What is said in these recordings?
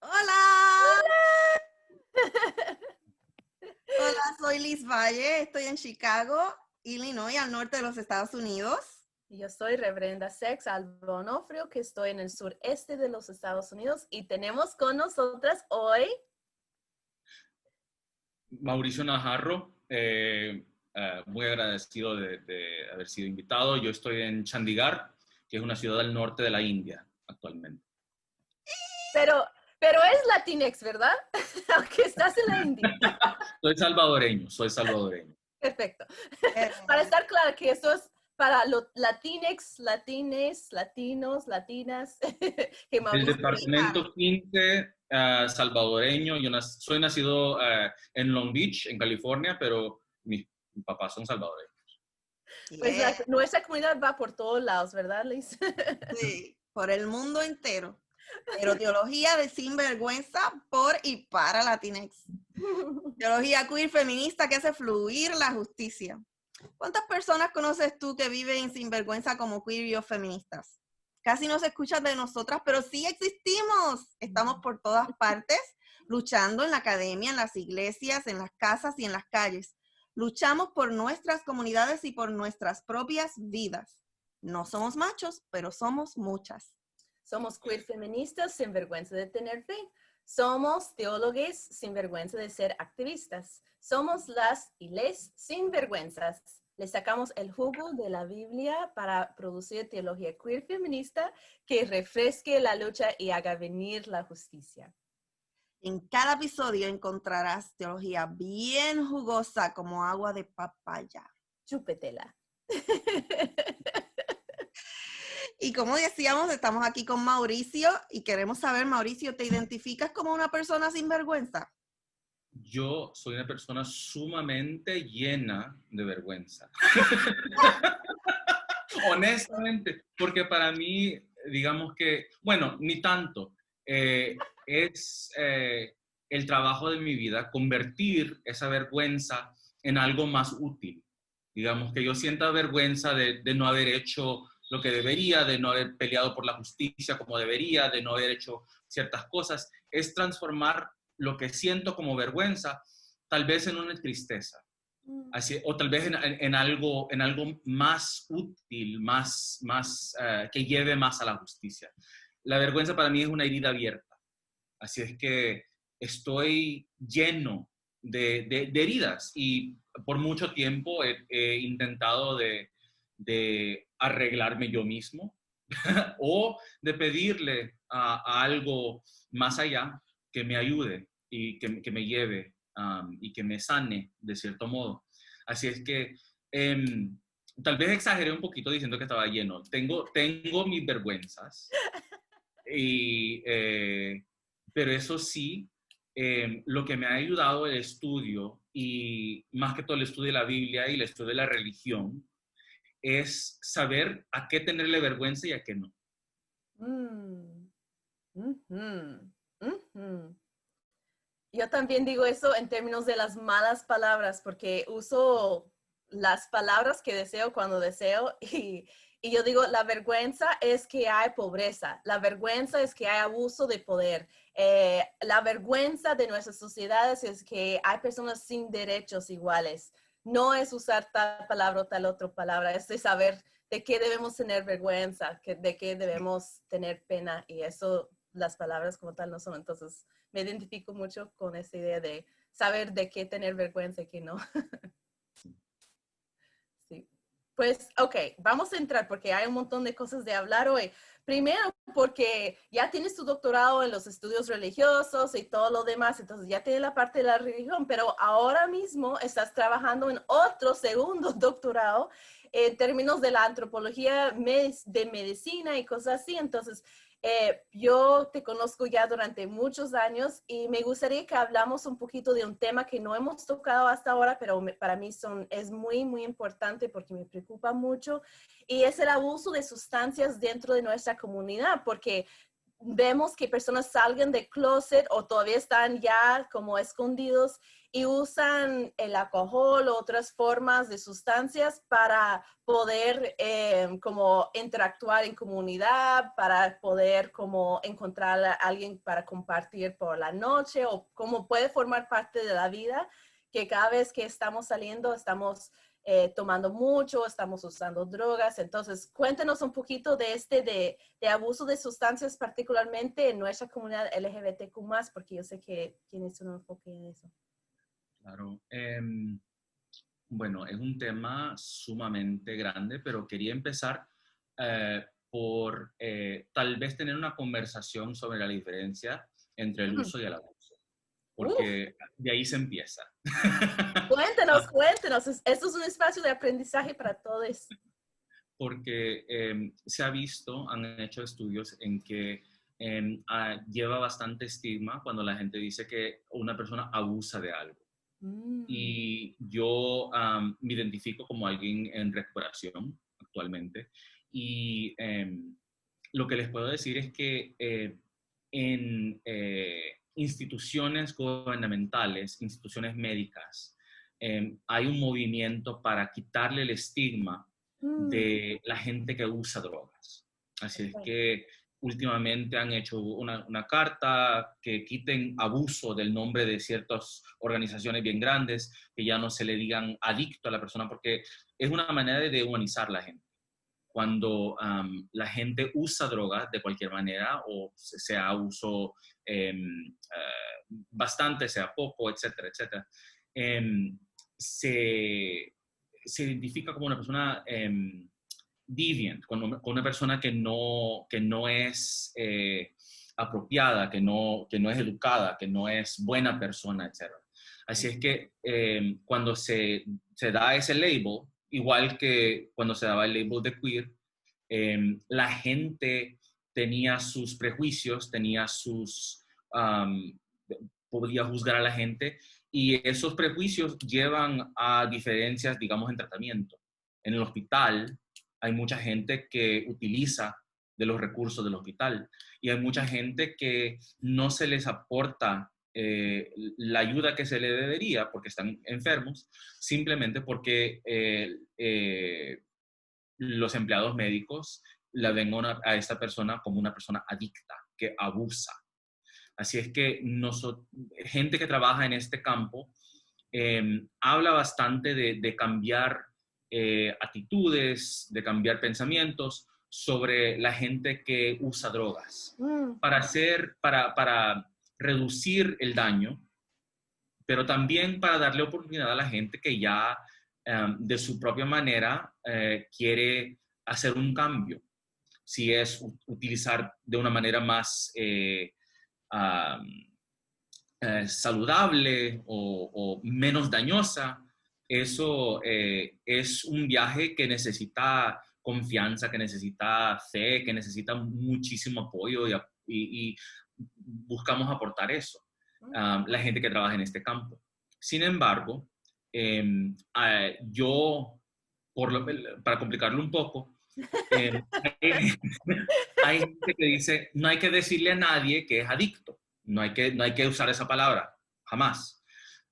Hola, hola, soy Liz Valle, estoy en Chicago, Illinois, al norte de los Estados Unidos. Yo soy Reverenda Sex Alba Onofrio, que estoy en el sureste de los Estados Unidos y tenemos con nosotras hoy Mauricio Najarro, muy agradecido de haber sido invitado. Yo estoy en Chandigarh, que es una ciudad del norte de la India actualmente. pero es Latinx, ¿verdad? Aunque estás en la India. Soy salvadoreño. Perfecto. Para estar claro que esto es para los Latinx, Latines, Latinos, Latinas. Que Del departamento 15 salvadoreño. Soy nacido en Long Beach, en California, pero mis papás son salvadoreños. Pues nuestra comunidad va por todos lados, ¿verdad, Liz? Sí, por el mundo entero. Pero teología de sinvergüenza por y para Latinx. Teología queer feminista que hace fluir la justicia. ¿Cuántas personas conoces tú que viven sin vergüenza como queer y o feministas? Casi no se escuchan de nosotras, pero sí existimos. Estamos por todas partes, luchando en la academia, en las iglesias, en las casas y en las calles. Luchamos por nuestras comunidades y por nuestras propias vidas. No somos machos, pero somos muchas. Somos queer feministas sin vergüenza de tener fe. Somos teólogos sin vergüenza de ser activistas. Somos las y les sinvergüenzas. Le sacamos el jugo de la Biblia para producir teología queer feminista que refresque la lucha y haga venir la justicia. En cada episodio encontrarás teología bien jugosa como agua de papaya. Chúpetela. Y como decíamos, estamos aquí con Mauricio y queremos saber, Mauricio, ¿te identificas como una persona sin vergüenza? Yo soy una persona sumamente llena de vergüenza. Honestamente, porque para mí, digamos que, bueno, ni tanto, es el trabajo de mi vida convertir esa vergüenza en algo más útil. Digamos que yo sienta vergüenza de no haber hecho lo que debería, de no haber peleado por la justicia como debería, de no haber hecho ciertas cosas. Es transformar lo que siento como vergüenza, tal vez en una tristeza. Así, o tal vez en algo más útil, que lleve más a la justicia. La vergüenza para mí es una herida abierta. Así es que estoy lleno de heridas y por mucho tiempo he intentado de arreglarme yo mismo o de pedirle a algo más allá que me ayude y que me lleve y que me sane de cierto modo. Así es que tal vez exageré un poquito diciendo que estaba lleno. Tengo mis vergüenzas, y, pero eso sí, lo que me ha ayudado el estudio, y más que todo el estudio de la Biblia y el estudio de la religión, es saber a qué tenerle vergüenza y a qué no. Yo también digo eso en términos de las malas palabras, porque uso las palabras que deseo cuando deseo y yo digo, la vergüenza es que hay pobreza, la vergüenza es que hay abuso de poder, la vergüenza de nuestras sociedades es que hay personas sin derechos iguales. No es usar tal palabra o tal otra palabra, es de saber de qué debemos tener vergüenza, de qué debemos tener pena y eso las palabras como tal no son. Entonces me identifico mucho con esa idea de saber de qué tener vergüenza y qué no. Sí. Pues, ok, vamos a entrar porque hay un montón de cosas de hablar hoy. Primero, porque ya tienes tu doctorado en los estudios religiosos y todo lo demás, entonces ya tienes la parte de la religión, pero ahora mismo estás trabajando en otro segundo doctorado en términos de la antropología de medicina y cosas así. Entonces, yo te conozco ya durante muchos años y me gustaría que hablamos un poquito de un tema que no hemos tocado hasta ahora, pero para mí es muy, muy importante porque me preocupa mucho y es el abuso de sustancias dentro de nuestra comunidad, porque vemos que personas salgan del closet o todavía están ya como escondidos y usan el alcohol o otras formas de sustancias para poder como interactuar en comunidad, para poder como encontrar a alguien para compartir por la noche o como puede formar parte de la vida, que cada vez que estamos saliendo estamos tomando mucho, estamos usando drogas. Entonces, cuéntenos un poquito de abuso de sustancias, particularmente en nuestra comunidad LGBTQ+, porque yo sé que tienes un enfoque en eso. Claro. Bueno, es un tema sumamente grande, pero quería empezar por tal vez tener una conversación sobre la diferencia entre el uso y el abuso, porque de ahí se empieza. Cuéntenos. Esto es un espacio de aprendizaje para todos. Porque se ha visto, han hecho estudios en que lleva bastante estigma cuando la gente dice que una persona abusa de algo. Y yo me identifico como alguien en recuperación actualmente. Y lo que les puedo decir es que en instituciones gubernamentales, instituciones médicas, hay un movimiento para quitarle el estigma de la gente que usa drogas. Así es que últimamente han hecho una carta que quiten abuso del nombre de ciertas organizaciones bien grandes, que ya no se le digan adicto a la persona, porque es una manera de dehumanizar a la gente. Cuando la gente usa drogas de cualquier manera, o sea uso bastante, sea poco, etcétera, etcétera, se identifica como una persona deviant, con una persona que no es apropiada, que no es educada, que no es buena persona, etc. Así es que cuando se da ese label, igual que cuando se daba el label de queer, la gente tenía sus prejuicios, podía juzgar a la gente, y esos prejuicios llevan a diferencias, digamos, en tratamiento. En el hospital hay mucha gente que utiliza de los recursos del hospital y hay mucha gente que no se les aporta la ayuda que se le debería porque están enfermos, simplemente porque los empleados médicos la ven a esta persona como una persona adicta, que abusa. Así es que gente que trabaja en este campo habla bastante de cambiar actitudes, de cambiar pensamientos sobre la gente que usa drogas para reducir el daño, pero también para darle oportunidad a la gente que ya de su propia manera quiere hacer un cambio. Si es utilizar de una manera más saludable o menos dañosa, eso es un viaje que necesita confianza, que necesita fe, que necesita muchísimo apoyo y buscamos aportar eso, la gente que trabaja en este campo. Sin embargo, yo, para complicarlo un poco, hay gente que dice, no hay que decirle a nadie que es adicto. No hay que usar esa palabra, jamás.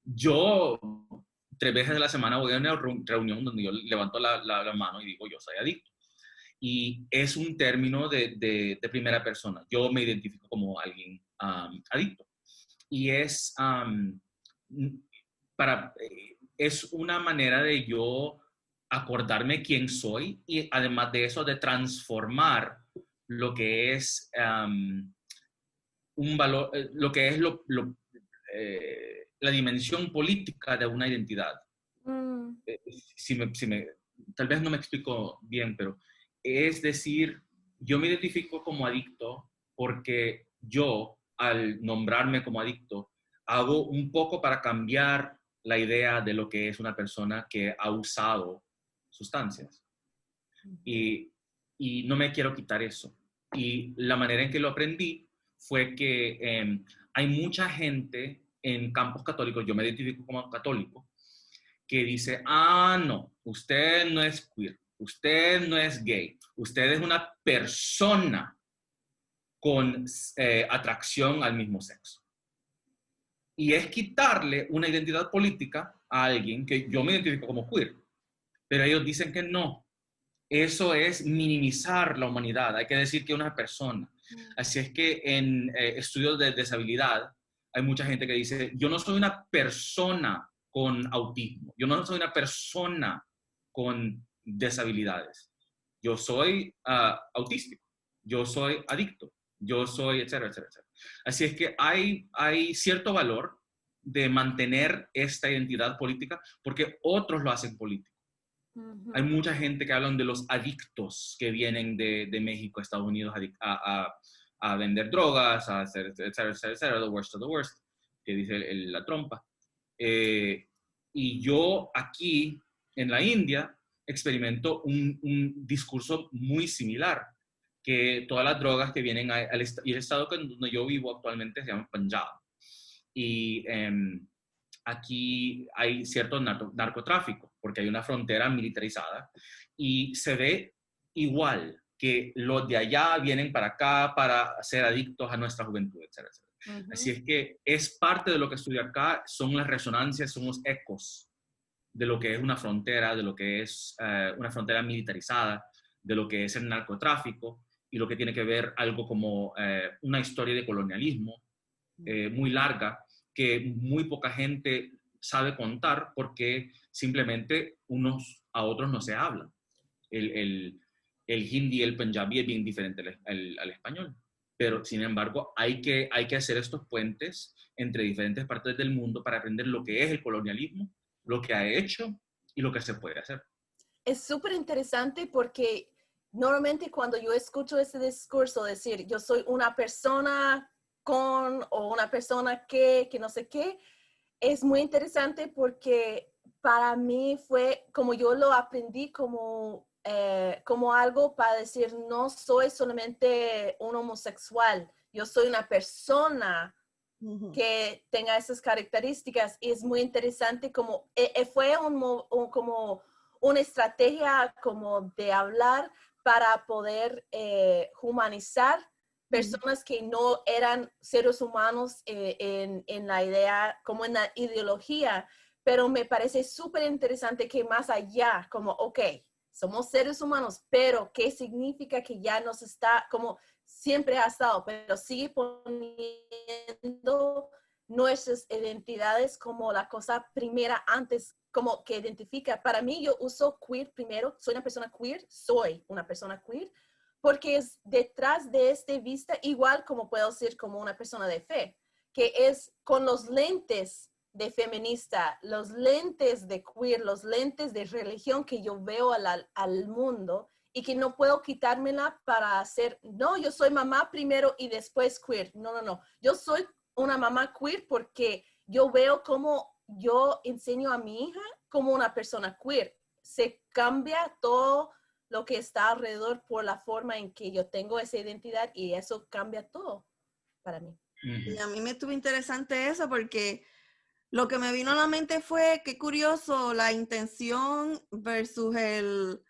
Yo 3 veces a la semana voy a una reunión donde yo levanto la mano y digo, yo soy adicto. Y es un término de primera persona. Yo me identifico como alguien adicto. Y es una manera de yo acordarme quién soy y además de eso de transformar lo que es un valor, lo que es la dimensión política de una identidad. Tal vez no me explico bien, pero es decir, yo me identifico como adicto porque yo, al nombrarme como adicto, hago un poco para cambiar la idea de lo que es una persona que ha usado sustancias. Y no me quiero quitar eso. Y la manera en que lo aprendí fue que hay mucha gente en campos católicos, yo me identifico como católico, que dice, no, usted no es queer, usted no es gay, usted es una persona con atracción al mismo sexo. Y es quitarle una identidad política a alguien que yo me identifico como queer, pero ellos dicen que no. Eso es minimizar la humanidad. Hay que decir que es una persona. Así es que en estudios de deshabilidad hay mucha gente que dice, yo no soy una persona con autismo, yo no soy una persona con deshabilidades. Yo soy autístico, yo soy adicto, yo soy, etcétera, etcétera, etcétera. Así es que hay cierto valor de mantener esta identidad política porque otros lo hacen político. Hay mucha gente que hablan de los adictos que vienen de México a Estados Unidos a vender drogas, a hacer, etcétera, etcétera, etcétera, the worst of the worst, que dice la trompa. Y yo aquí, en la India, experimento un discurso muy similar, que todas las drogas que vienen y el estado donde yo vivo actualmente se llama Punjab. Y aquí hay cierto narcotráfico, porque hay una frontera militarizada, y se ve igual que los de allá vienen para acá para ser adictos a nuestra juventud, etcétera, etcétera. Así es que es parte de lo que estudio acá, son las resonancias, son los ecos de lo que es una frontera, de lo que es una frontera militarizada, de lo que es el narcotráfico, y lo que tiene que ver algo como una historia de colonialismo muy larga, que muy poca gente sabe contar porque simplemente unos a otros no se hablan. El hindi y el punjabi es bien diferente al español, pero sin embargo hay que hacer estos puentes entre diferentes partes del mundo para aprender lo que es el colonialismo, lo que ha hecho y lo que se puede hacer. Es súper interesante porque normalmente cuando yo escucho ese discurso decir yo soy una persona con o una persona que no sé qué, es muy interesante porque para mí fue como yo lo aprendí como algo para decir no soy solamente un homosexual, yo soy una persona que tenga esas características, y es muy interesante como fue como una estrategia como de hablar para poder humanizar personas que no eran seres humanos en la idea, como en la ideología, pero me parece súper interesante que más allá, como, ok, somos seres humanos, pero ¿qué significa que ya nos está, como siempre ha estado, pero sigue poniendo nuestras identidades como la cosa primera antes, como que identifica? Para mí, yo uso queer primero, soy una persona queer, porque es detrás de este vista, igual como puedo ser como una persona de fe, que es con los lentes de feminista, los lentes de queer, los lentes de religión que yo veo al mundo, y que no puedo quitármela para hacer, no, yo soy mamá primero y después queer. No. Yo soy una mamá queer porque yo veo cómo yo enseño a mi hija como una persona queer. Se cambia todo lo que está alrededor por la forma en que yo tengo esa identidad, y eso cambia todo para mí. Y a mí me estuvo interesante eso porque lo que me vino a la mente fue, qué curioso, la intención versus el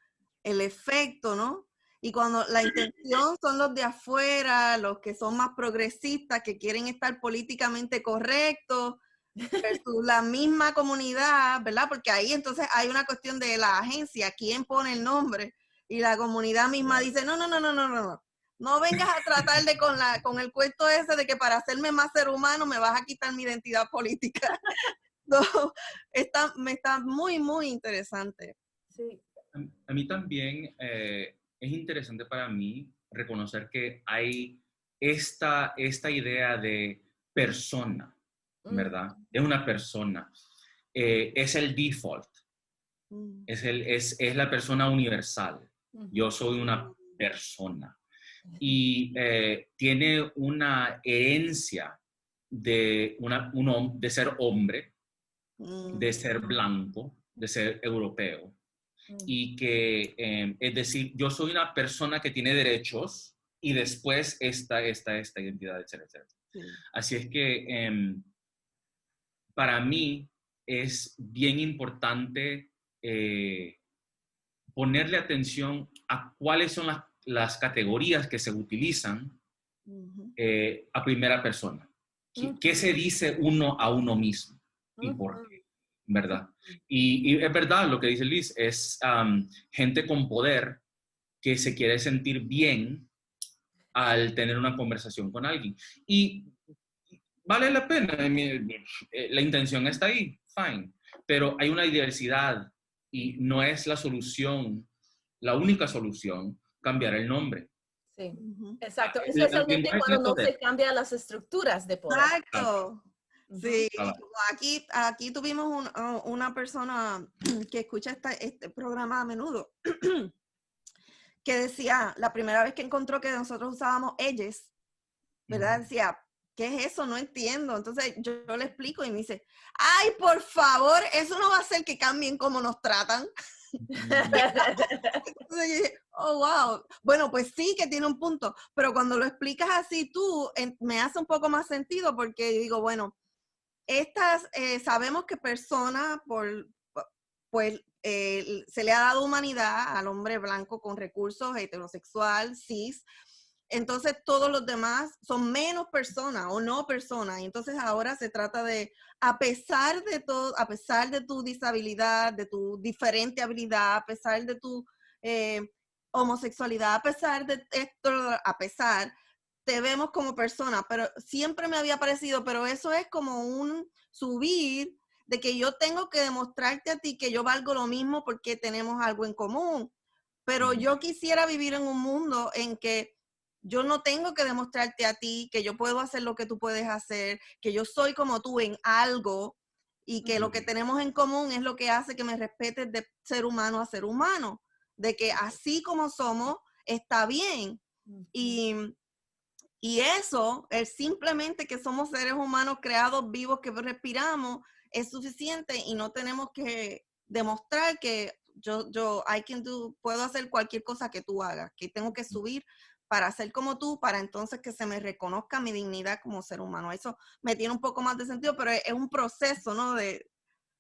efecto, ¿no? Y cuando la intención son los de afuera, los que son más progresistas, que quieren estar políticamente correctos, versus la misma comunidad, ¿verdad? Porque ahí entonces hay una cuestión de la agencia, quién pone el nombre, y la comunidad misma dice, no vengas a tratar de con el cuento ese de que para hacerme más ser humano me vas a quitar mi identidad política. No, me está muy, muy interesante. Sí. A mí también es interesante para mí reconocer que hay esta idea de persona, ¿verdad? Es una persona. Es el default. Es la persona universal. Yo soy una persona. Y tiene una herencia de ser hombre, de ser blanco, de ser europeo. Y que, es decir, yo soy una persona que tiene derechos y después esta identidad, etcétera, etcétera. Sí. Así es que para mí es bien importante ponerle atención a cuáles son las categorías que se utilizan a primera persona. ¿Qué se dice uno a uno mismo? ¿Y por qué? ¿Verdad? Y es verdad lo que dice Liz, es gente con poder que se quiere sentir bien al tener una conversación con alguien. Y vale la pena, la intención está ahí, fine, pero hay una diversidad y no es la solución, la única solución, cambiar el nombre. Sí, exacto. El Especialmente lenguaje cuando tiene no poder. se cambian las estructuras de poder. Exacto. Sí, Claro. como aquí tuvimos una persona que escucha este programa a menudo que decía, la primera vez que encontró que nosotros usábamos ellos, ¿verdad? Decía, ¿qué es eso? No entiendo. Entonces yo le explico y me dice, ay, por favor, eso no va a hacer que cambien cómo nos tratan. Entonces yo dije, oh, wow. Bueno, pues sí que tiene un punto, pero cuando lo explicas así tú, me hace un poco más sentido porque digo, bueno, sabemos que personas, pues se le ha dado humanidad al hombre blanco con recursos, heterosexual, cis. Entonces todos los demás son menos personas o no personas. Y entonces ahora se trata de, a pesar de todo, a pesar de tu disabilidad, de tu diferente habilidad, a pesar de tu homosexualidad, a pesar de esto, a pesar, te vemos como persona, pero siempre me había parecido, pero eso es como un subir de que yo tengo que demostrarte a ti que yo valgo lo mismo porque tenemos algo en común. Pero yo quisiera vivir en un mundo en que yo no tengo que demostrarte a ti que yo puedo hacer lo que tú puedes hacer, que yo soy como tú en algo y que lo que tenemos en común es lo que hace que me respetes de ser humano a ser humano, de que así como somos está bien. Y eso, el simplemente que somos seres humanos creados vivos que respiramos, es suficiente y no tenemos que demostrar que puedo hacer cualquier cosa que tú hagas, que tengo que subir para ser como tú, para entonces que se me reconozca mi dignidad como ser humano. Eso me tiene un poco más de sentido, pero es un proceso, ¿no? De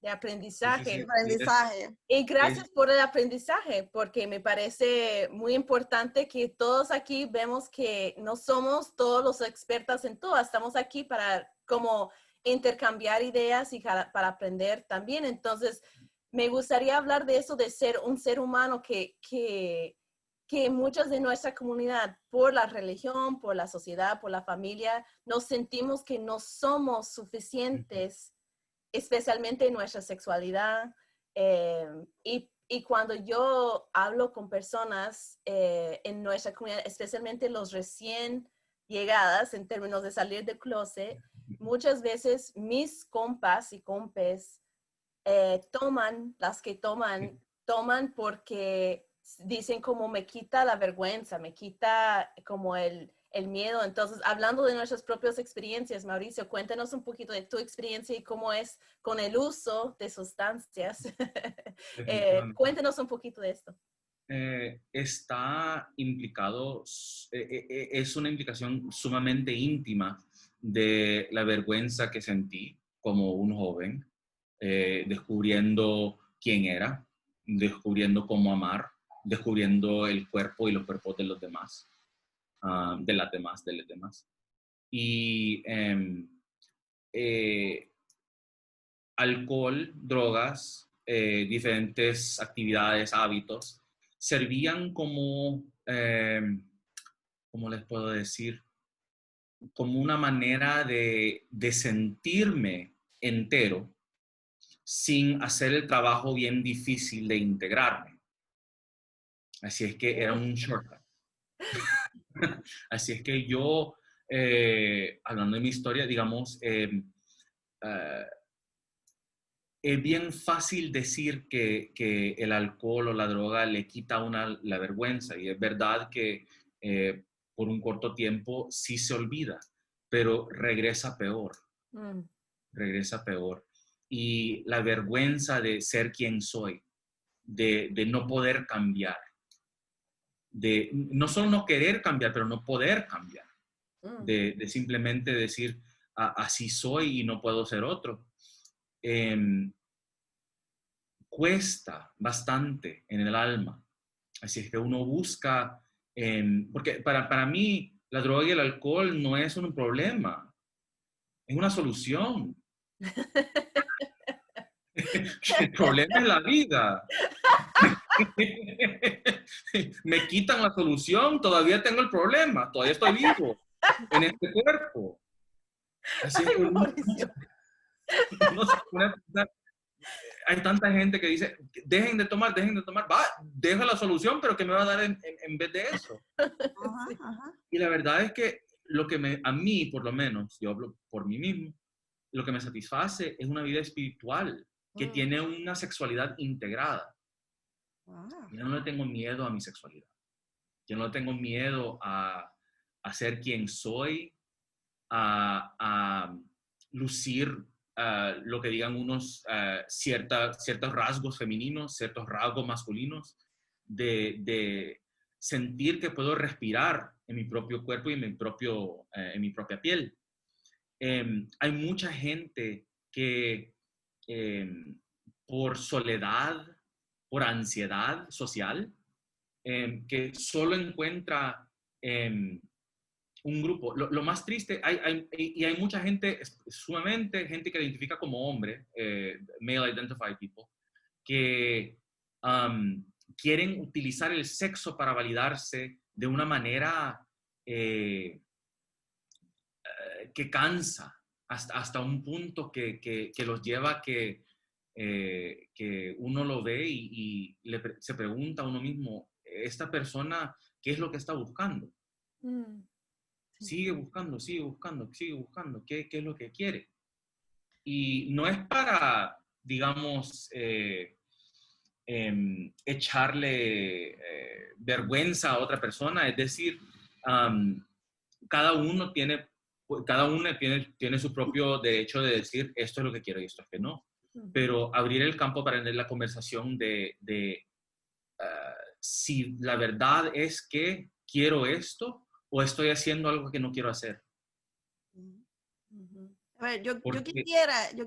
aprendizaje. aprendizaje. Y gracias por el aprendizaje, porque me parece muy importante que todos aquí vemos que no somos todos los expertos en todo, estamos aquí para como intercambiar ideas y para aprender también. Entonces, me gustaría hablar de eso, de ser un ser humano que muchos de nuestra comunidad, por la religión, por la sociedad, por la familia, nos sentimos que no somos suficientes, especialmente en nuestra sexualidad. Y cuando yo hablo con personas en nuestra comunidad, especialmente los recién llegadas en términos de salir del closet, muchas veces mis compas y compes toman porque dicen como me quita la vergüenza, me quita como el miedo. Entonces, hablando de nuestras propias experiencias, Mauricio, cuéntanos un poquito de tu experiencia y cómo es con el uso de sustancias. Cuéntanos un poquito de esto. Está implicado, es una implicación sumamente íntima de la vergüenza que sentí como un joven, descubriendo quién era, descubriendo cómo amar, descubriendo el cuerpo y los cuerpos de los demás, de las demás, de los demás. Y alcohol, drogas, diferentes actividades, hábitos, servían como, ¿cómo les puedo decir? Como una manera de sentirme entero sin hacer el trabajo bien difícil de integrarme. Así es que era un shortcut. Así es que yo, hablando de mi historia, digamos, es bien fácil decir que el alcohol o la droga le quita la vergüenza, y es verdad que por un corto tiempo sí se olvida, pero regresa peor, regresa peor. Y la vergüenza de ser quien soy, de no poder cambiar, de no solo no querer cambiar, pero no poder cambiar, de simplemente decir, así soy y no puedo ser otro. Cuesta bastante en el alma. Así es que uno busca, porque para mí la droga y el alcohol no es un problema, es una solución. El problema es la vida. Me quitan la solución, todavía tengo el problema, todavía estoy vivo en este cuerpo. Así es Ay, que Mauricio. uno se pone a pensar, hay tanta gente que dice, dejen de tomar, va, deja la solución, pero ¿qué me va a dar en vez de eso? Ajá, ajá. Y la verdad es que lo que a mí, por lo menos, yo hablo por mí mismo, lo que me satisface es una vida espiritual que tiene una sexualidad integrada. Wow. Yo no le tengo miedo a mi sexualidad. Yo no tengo miedo a ser quien soy, a lucir lo que digan unos ciertos rasgos femeninos, ciertos rasgos masculinos, de sentir que puedo respirar en mi propio cuerpo y en mi propia piel. Hay mucha gente que por soledad, por ansiedad social, que solo encuentra un grupo. Lo más triste, hay mucha gente, sumamente gente que identifica como hombre, male identified people, que quieren utilizar el sexo para validarse de una manera que cansa, hasta un punto que los lleva a que uno lo ve y se pregunta a uno mismo, esta persona, ¿qué es lo que está buscando? Sigue buscando, sigue buscando, sigue buscando, ¿qué es lo que quiere? Y no es para, digamos, echarle vergüenza a otra persona, es decir, cada uno tiene su propio derecho de decir esto es lo que quiero y esto es que no. Pero abrir el campo para tener la conversación de si la verdad es que quiero esto o estoy haciendo algo que no quiero hacer. A ver, yo Porque,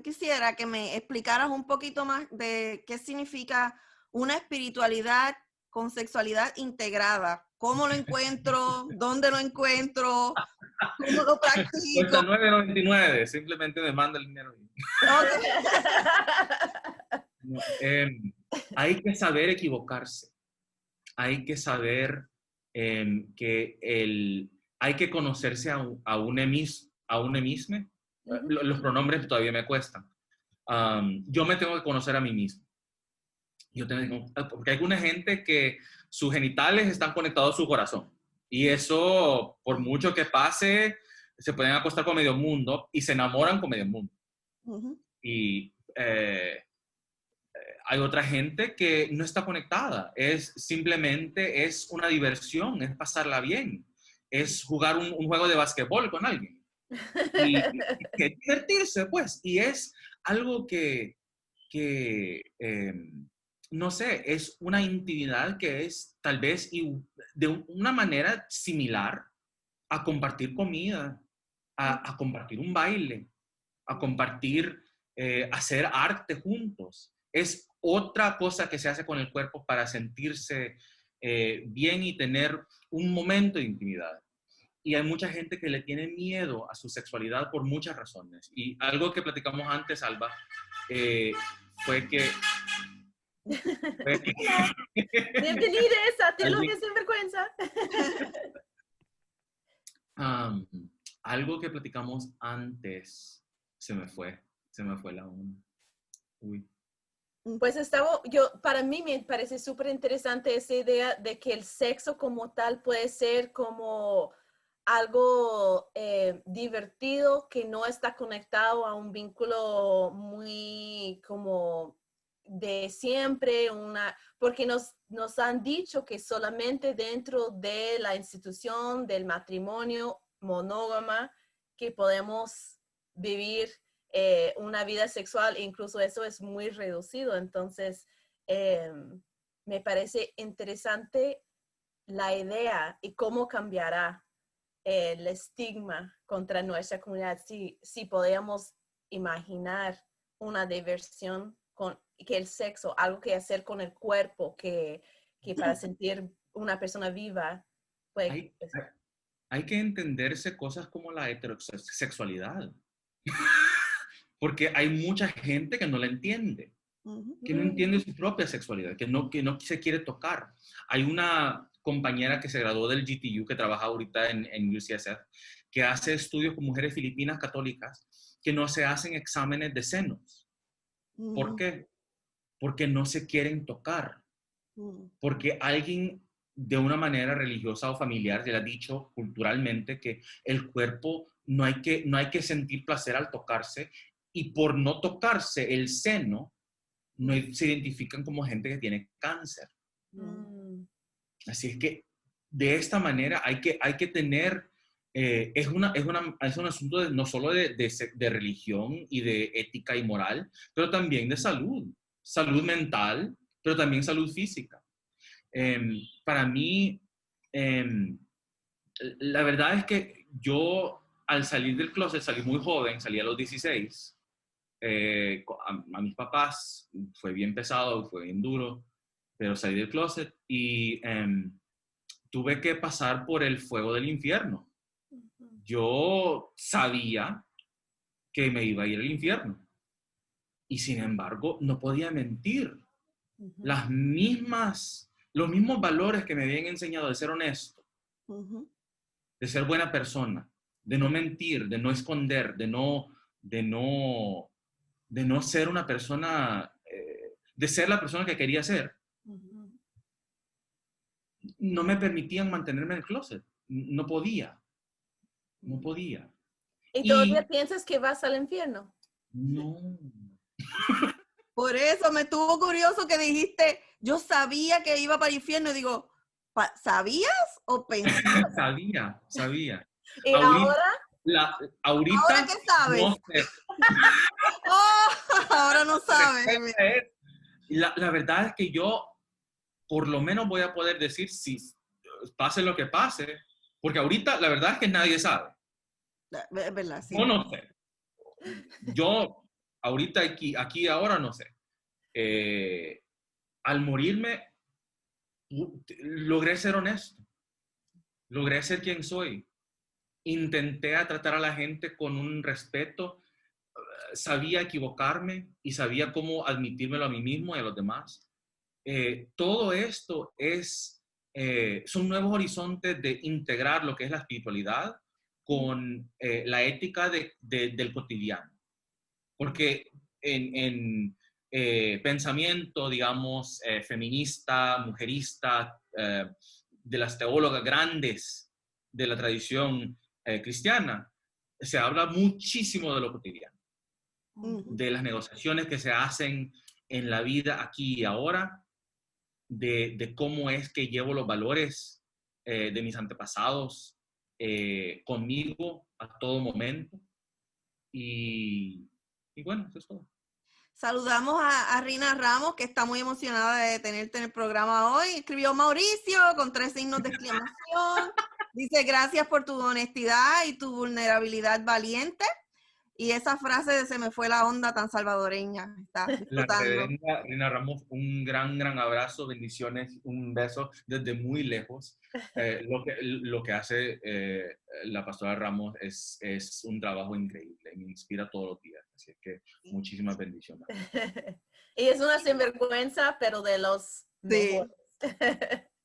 quisiera que me explicaras un poquito más de qué significa una espiritualidad con sexualidad integrada. ¿Cómo lo encuentro? ¿Dónde lo encuentro? ¿Cómo lo cuesta practico? $9.99, simplemente me manda el dinero. Okay. No, hay que saber equivocarse. Hay que saber hay que conocerse a uno mismo. Los pronombres todavía me cuestan. Yo me tengo que conocer a mí mismo. Porque hay alguna gente que sus genitales están conectados a su corazón. Y eso, por mucho que pase, se pueden acostar con medio mundo y se enamoran con medio mundo. Y hay otra gente que no está conectada. Simplemente es una diversión, es pasarla bien. Es jugar un juego de basquetbol con alguien. Y divertirse, pues. Y es algo que no sé, es una intimidad que es tal vez de una manera similar a compartir comida, a compartir un baile, a compartir, hacer arte juntos. Es otra cosa que se hace con el cuerpo para sentirse bien y tener un momento de intimidad. Y hay mucha gente que le tiene miedo a su sexualidad por muchas razones. Y algo que platicamos antes, Alba, fue que... Bienvenidos a Teología Sin Vergüenza. Algo que platicamos antes, se me fue la onda. Uy. Pues para mí me parece súper interesante esa idea de que el sexo como tal puede ser como algo divertido que no está conectado a un vínculo muy como de siempre, porque nos han dicho que solamente dentro de la institución del matrimonio monógama que podemos vivir una vida sexual, incluso eso es muy reducido. Entonces, me parece interesante la idea y cómo cambiará el estigma contra nuestra comunidad si podemos imaginar una diversión con que el sexo, algo que hacer con el cuerpo, que para sentir una persona viva. Pues, hay que entenderse cosas como la heterosexualidad. Porque hay mucha gente que no la entiende, que no entiende su propia sexualidad, que no se quiere tocar. Hay una compañera que se graduó del GTU, que trabaja ahorita en UCSF, que hace estudios con mujeres filipinas católicas que no se hacen exámenes de senos. ¿Por qué? Porque no se quieren tocar. Porque alguien de una manera religiosa o familiar le ha dicho culturalmente que el cuerpo no hay que sentir placer al tocarse, y por no tocarse el seno, no se identifican como gente que tiene cáncer. Así es que de esta manera hay que tener, es un asunto no solo de religión y de ética y moral, pero también de salud mental, pero también salud física. Para mí, la verdad es que yo al salir del closet salí muy joven, salí a los 16. A mis papás fue bien pesado, fue bien duro, pero salí del closet y tuve que pasar por el fuego del infierno. Yo sabía que me iba a ir al infierno y sin embargo no podía mentir. Los mismos valores que me habían enseñado de ser honesto, de ser buena persona, de no mentir, de no esconder, de no ser una persona, de ser la persona que quería ser, no me permitían mantenerme en el closet. No podía. ¿Y todavía piensas que vas al infierno? No. Por eso me estuvo curioso que dijiste, yo sabía que iba para el infierno. Y digo, ¿sabías o pensabas? Sabía. ¿Y ahora? ¿Ahora qué sabes? No sé. Oh, ahora no sabes. La verdad es que yo por lo menos voy a poder decir si pase lo que pase, porque ahorita la verdad es que nadie sabe. Es verdad, sí. Yo no sé. Yo ahorita aquí ahora no sé. Al morirme, logré ser honesto. Logré ser quien soy. Intenté tratar a la gente con un respeto. Sabía equivocarme y sabía cómo admitírmelo a mí mismo y a los demás. Todo esto son nuevos horizontes de integrar lo que es la espiritualidad con la ética del cotidiano. Porque en pensamiento, digamos, feminista, mujerista, de las teólogas grandes de la tradición cristiana, se habla muchísimo de lo cotidiano, de las negociaciones que se hacen en la vida aquí y ahora, de cómo es que llevo los valores de mis antepasados conmigo a todo momento. Y bueno, eso es todo. Saludamos a Rina Ramos, que está muy emocionada de tenerte en el programa hoy. Escribió Mauricio con 3 signos de exclamación. Dice, gracias por tu honestidad y tu vulnerabilidad valiente. Y esa frase de se me fue la onda tan salvadoreña. Está disfrutando. La reverenda Rina Ramos, un gran abrazo, bendiciones, un beso desde muy lejos. Lo que hace la pastora Ramos es un trabajo increíble, me inspira todos los días. Así que muchísimas bendiciones. Y es una sinvergüenza, pero de los mejores.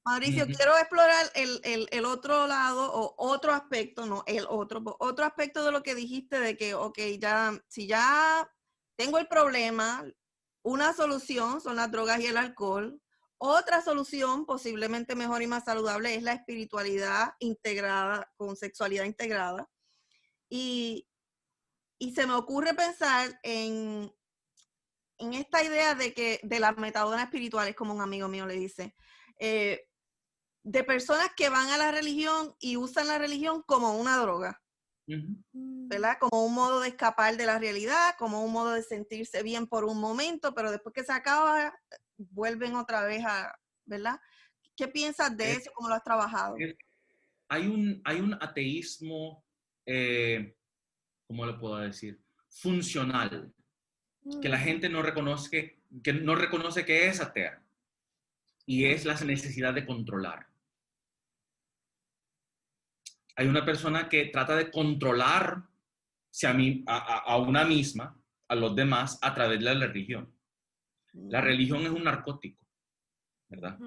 Mauricio, quiero explorar el otro lado o otro aspecto, no el otro aspecto de lo que dijiste de que, si ya tengo el problema, una solución son las drogas y el alcohol. Otra solución, posiblemente mejor y más saludable, es la espiritualidad integrada, con sexualidad integrada. Y se me ocurre pensar en esta idea de las metadonas espirituales, como un amigo mío le dice, de personas que van a la religión y usan la religión como una droga, ¿verdad? Como un modo de escapar de la realidad, como un modo de sentirse bien por un momento, pero después que se acaba, vuelven otra vez ¿verdad? ¿Qué piensas de eso? ¿Cómo lo has trabajado? Hay un ateísmo, ¿cómo lo puedo decir? Funcional, que la gente no reconoce que es atea, y es la necesidad de controlar. hay una persona que trata de controlarse a una misma, a los demás, a través de la religión. La religión es un narcótico, ¿verdad?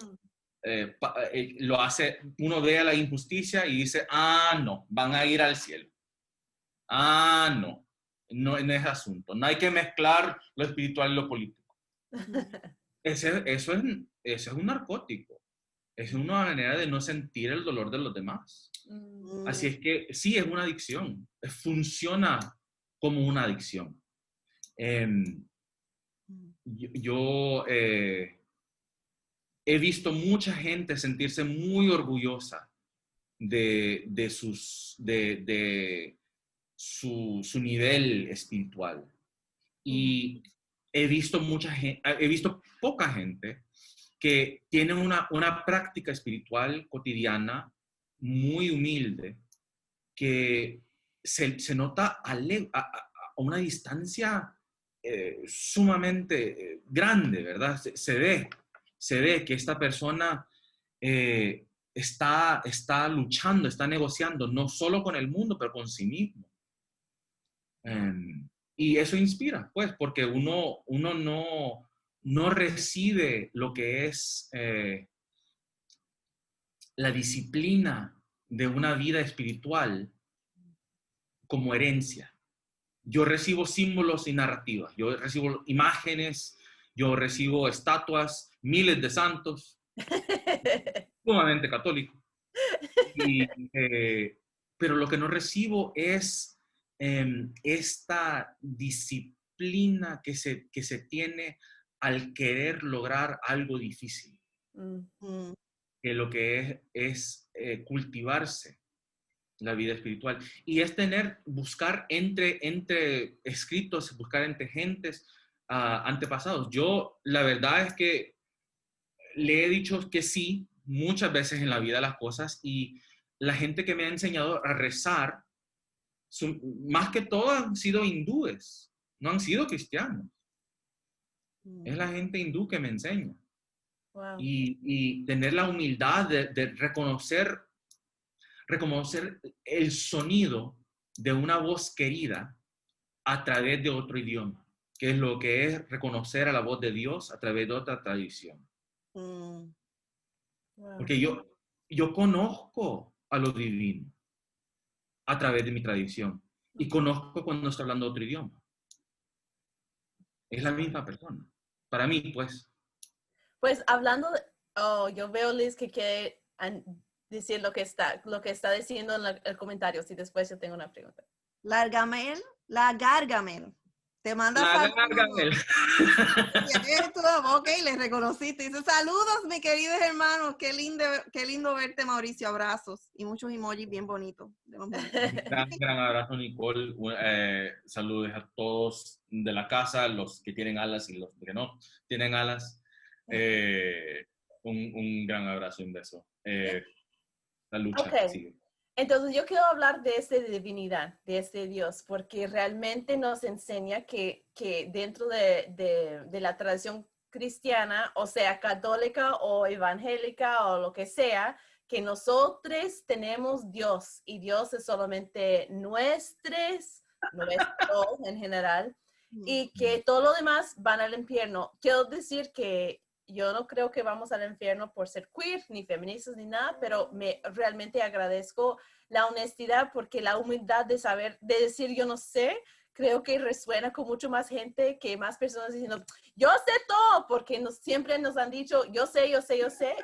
Lo hace, uno ve a la injusticia y dice, no, van a ir al cielo. No es asunto. No hay que mezclar lo espiritual y lo político. Eso es un narcótico. Es una manera de no sentir el dolor de los demás. Así es que sí, es una adicción. Funciona como una adicción. Yo he visto mucha gente sentirse muy orgullosa de su nivel espiritual. Y he visto poca gente que tiene una práctica espiritual cotidiana muy humilde, que se nota a una distancia sumamente grande, ¿verdad? Se ve que esta persona está luchando, está negociando, no solo con el mundo, pero con sí mismo. Y eso inspira, pues, porque uno no recibe lo que es la disciplina de una vida espiritual como herencia. Yo recibo símbolos y narrativas, yo recibo imágenes, yo recibo estatuas, miles de santos, sumamente católico. Pero lo que no recibo es esta disciplina que se tiene al querer lograr algo difícil. Que lo que es cultivarse la vida espiritual. Y es buscar entre escritos, buscar entre gentes antepasados. Yo, la verdad es que le he dicho que sí muchas veces en la vida a las cosas, y la gente que me ha enseñado a rezar, más que todo han sido hindúes, no han sido cristianos. Es la gente hindú que me enseña. Wow. Y tener la humildad de reconocer el sonido de una voz querida a través de otro idioma, que es lo que es reconocer a la voz de Dios a través de otra tradición. Wow. Porque yo conozco a lo divino a través de mi tradición, y conozco cuando estoy hablando otro idioma. Es la misma persona. Para mí, pues. Pues hablando yo veo, Liz, que quiere decir lo que está diciendo en el comentario. Si después yo tengo una pregunta. La Gargamel. Te manda saludos. Ok, le reconociste. Dice, saludos, mis queridos hermanos. Qué lindo verte, Mauricio. Abrazos. Y muchos emojis bien bonitos. Gran abrazo, Nicole. Saludos a todos de la casa, los que tienen alas y los que no tienen alas. Un gran abrazo y un beso. La lucha sigue. Entonces yo quiero hablar de esta divinidad, de este Dios, porque realmente nos enseña que dentro de la tradición cristiana, o sea, católica o evangélica o lo que sea, que nosotros tenemos Dios, y Dios es solamente nuestro en general, y que todo lo demás van al infierno. Quiero decir que yo no creo que vamos al infierno por ser queer, ni feministas, ni nada, pero realmente agradezco la honestidad, porque la humildad de decir yo no sé, creo que resuena con mucho más gente, que más personas diciendo, yo sé todo, porque siempre nos han dicho, yo sé,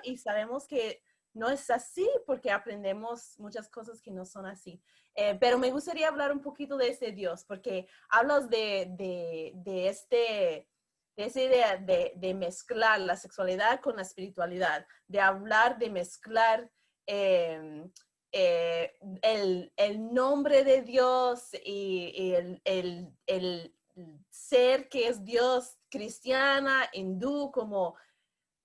y sabemos que no es así, porque aprendemos muchas cosas que no son así. Pero me gustaría hablar un poquito de ese Dios, porque hablas de esa idea de mezclar la sexualidad con la espiritualidad, de hablar de mezclar el nombre de Dios y el ser que es Dios, cristiana, hindú, como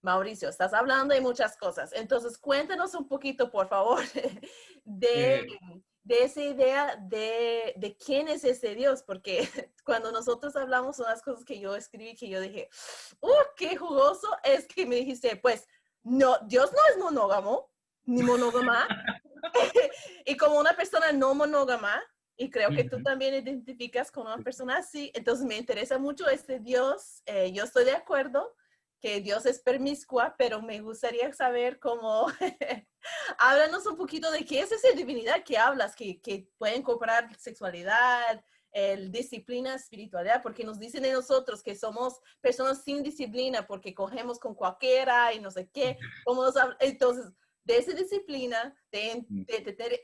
Mauricio, estás hablando de muchas cosas. Entonces, cuéntanos un poquito, por favor, de esa idea de quién es ese Dios, porque cuando nosotros hablamos, son las cosas que yo escribí, que yo dije, qué jugoso, es que me dijiste, pues, no, Dios no es monógamo, ni monógama. Y como una persona no monógama, y creo que tú también identificas con una persona así, entonces me interesa mucho este Dios. Yo estoy de acuerdo que Dios es permiscua, pero me gustaría saber cómo, háblanos un poquito de qué es esa divinidad que hablas, que puede incorporar sexualidad, disciplina, espiritualidad, porque nos dicen de nosotros que somos personas sin disciplina, porque cogemos con cualquiera y no sé qué. Entonces, de esa disciplina, de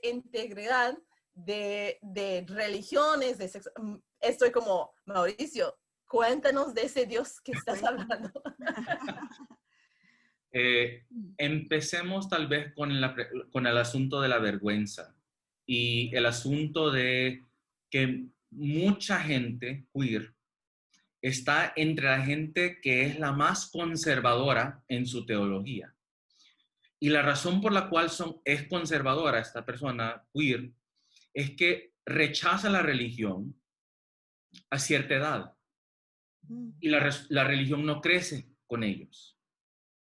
integridad, de religiones, de sexo, estoy como, Mauricio, cuéntanos de ese Dios que estás hablando. Empecemos tal vez con el asunto de la vergüenza y el asunto de que mucha gente queer está entre la gente que es la más conservadora en su teología. Y la razón por la cual es conservadora esta persona queer es que rechaza la religión a cierta edad y la religión no crece con ellos.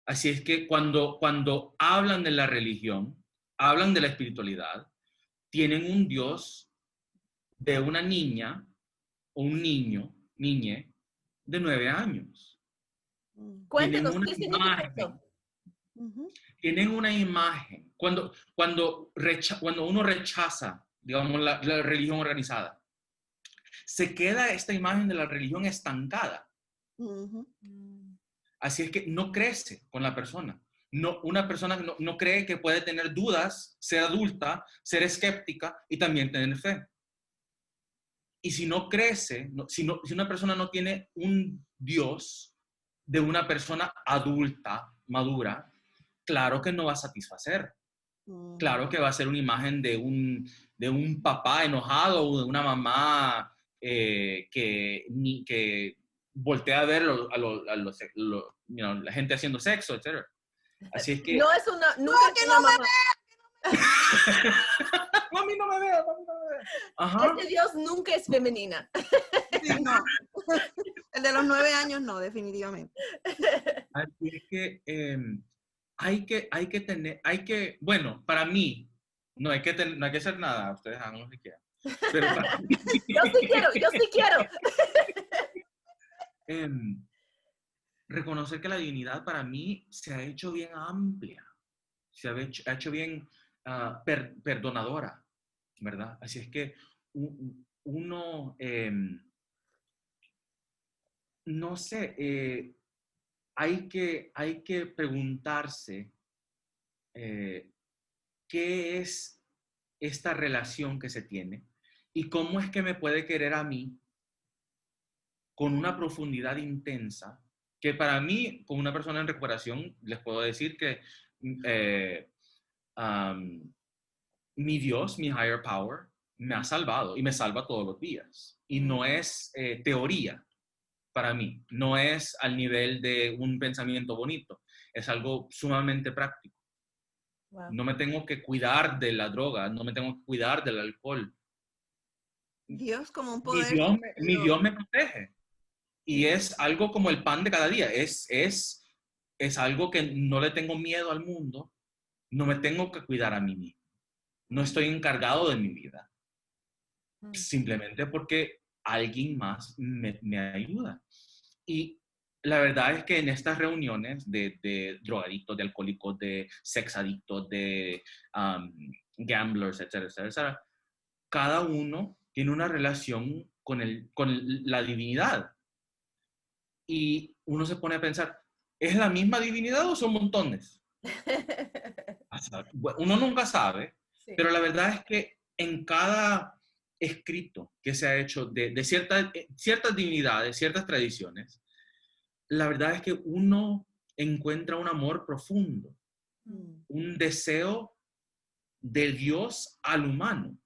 Así es que cuando hablan de la religión, hablan de la espiritualidad, tienen un Dios de una niña o un niñe de 9 años. Cuéntanos, ¿qué significa eso? Tienen una imagen. Cuando uno rechaza, digamos, la religión organizada, se queda esta imagen de la religión estancada. Así es que no crece con la persona. No, una persona no cree que puede tener dudas, ser adulta, ser escéptica y también tener fe. Y si no crece, si una persona no tiene un Dios de una persona adulta, madura, claro que no va a satisfacer. Claro que va a ser una imagen de un papá enojado o de una mamá que voltea a ver la gente haciendo sexo, etc. Así es que... No es una... Nunca es una mamá. Mami, no me vea, mami, no me vea. Ajá. Este Dios nunca es femenina. Sí, no. El de los 9 años no, definitivamente. Así es que bueno, para mí, no hay que hacer nada, ustedes hagan lo que quieran. Pero para mí, yo sí quiero. reconocer que la divinidad para mí se ha hecho bien amplia, se ha hecho bien perdonadora, ¿verdad? Así es que uno, no sé, hay que preguntarse qué es esta relación que se tiene y cómo es que me puede querer a mí con una profundidad intensa que para mí, como una persona en recuperación, les puedo decir que mi Dios, mi higher power, me ha salvado y me salva todos los días. Y no es teoría para mí, no es al nivel de un pensamiento bonito, es algo sumamente práctico. Wow. No me tengo que cuidar de la droga, no me tengo que cuidar del alcohol. Dios como un poder. Mi Dios me protege. Y es algo como el pan de cada día. Es algo que no le tengo miedo al mundo, no me tengo que cuidar a mí mismo. No estoy encargado de mi vida. Simplemente porque alguien más me ayuda. Y la verdad es que en estas reuniones de drogadictos, de alcohólicos, de sexadictos, de gamblers, etcétera, etcétera, cada uno tiene una relación con la divinidad. Y uno se pone a pensar, ¿es la misma divinidad o son montones? Uno nunca sabe, sí. Pero la verdad es que en cada escrito que se ha hecho de ciertas divinidades, ciertas tradiciones, la verdad es que uno encuentra un amor profundo, un deseo de Dios al humano.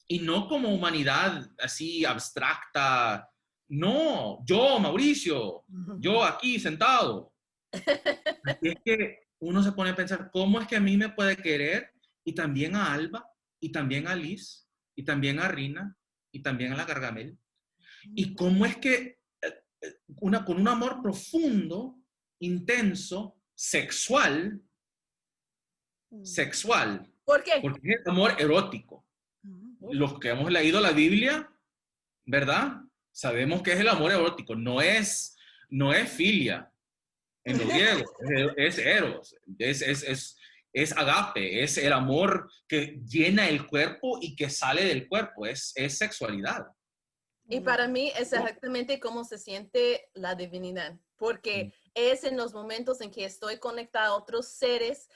Y no como humanidad así abstracta. No, yo, Mauricio, yo aquí sentado. Así es que uno se pone a pensar, ¿cómo es que a mí me puede querer? Y también a Alba, y también a Liz, y también a Rina, y también a la Gargamel. Y cómo es que con un amor profundo, intenso, sexual, sexual, ¿Por qué? porque es el amor erótico. Los que hemos leído la Biblia, ¿verdad? Sabemos que es el amor erótico, no es filia en lo griego, es eros, es agape, es el amor que llena el cuerpo y que sale del cuerpo, es sexualidad. Y para mí es exactamente cómo se siente la divinidad, porque es en los momentos en que estoy conectada a otros seres,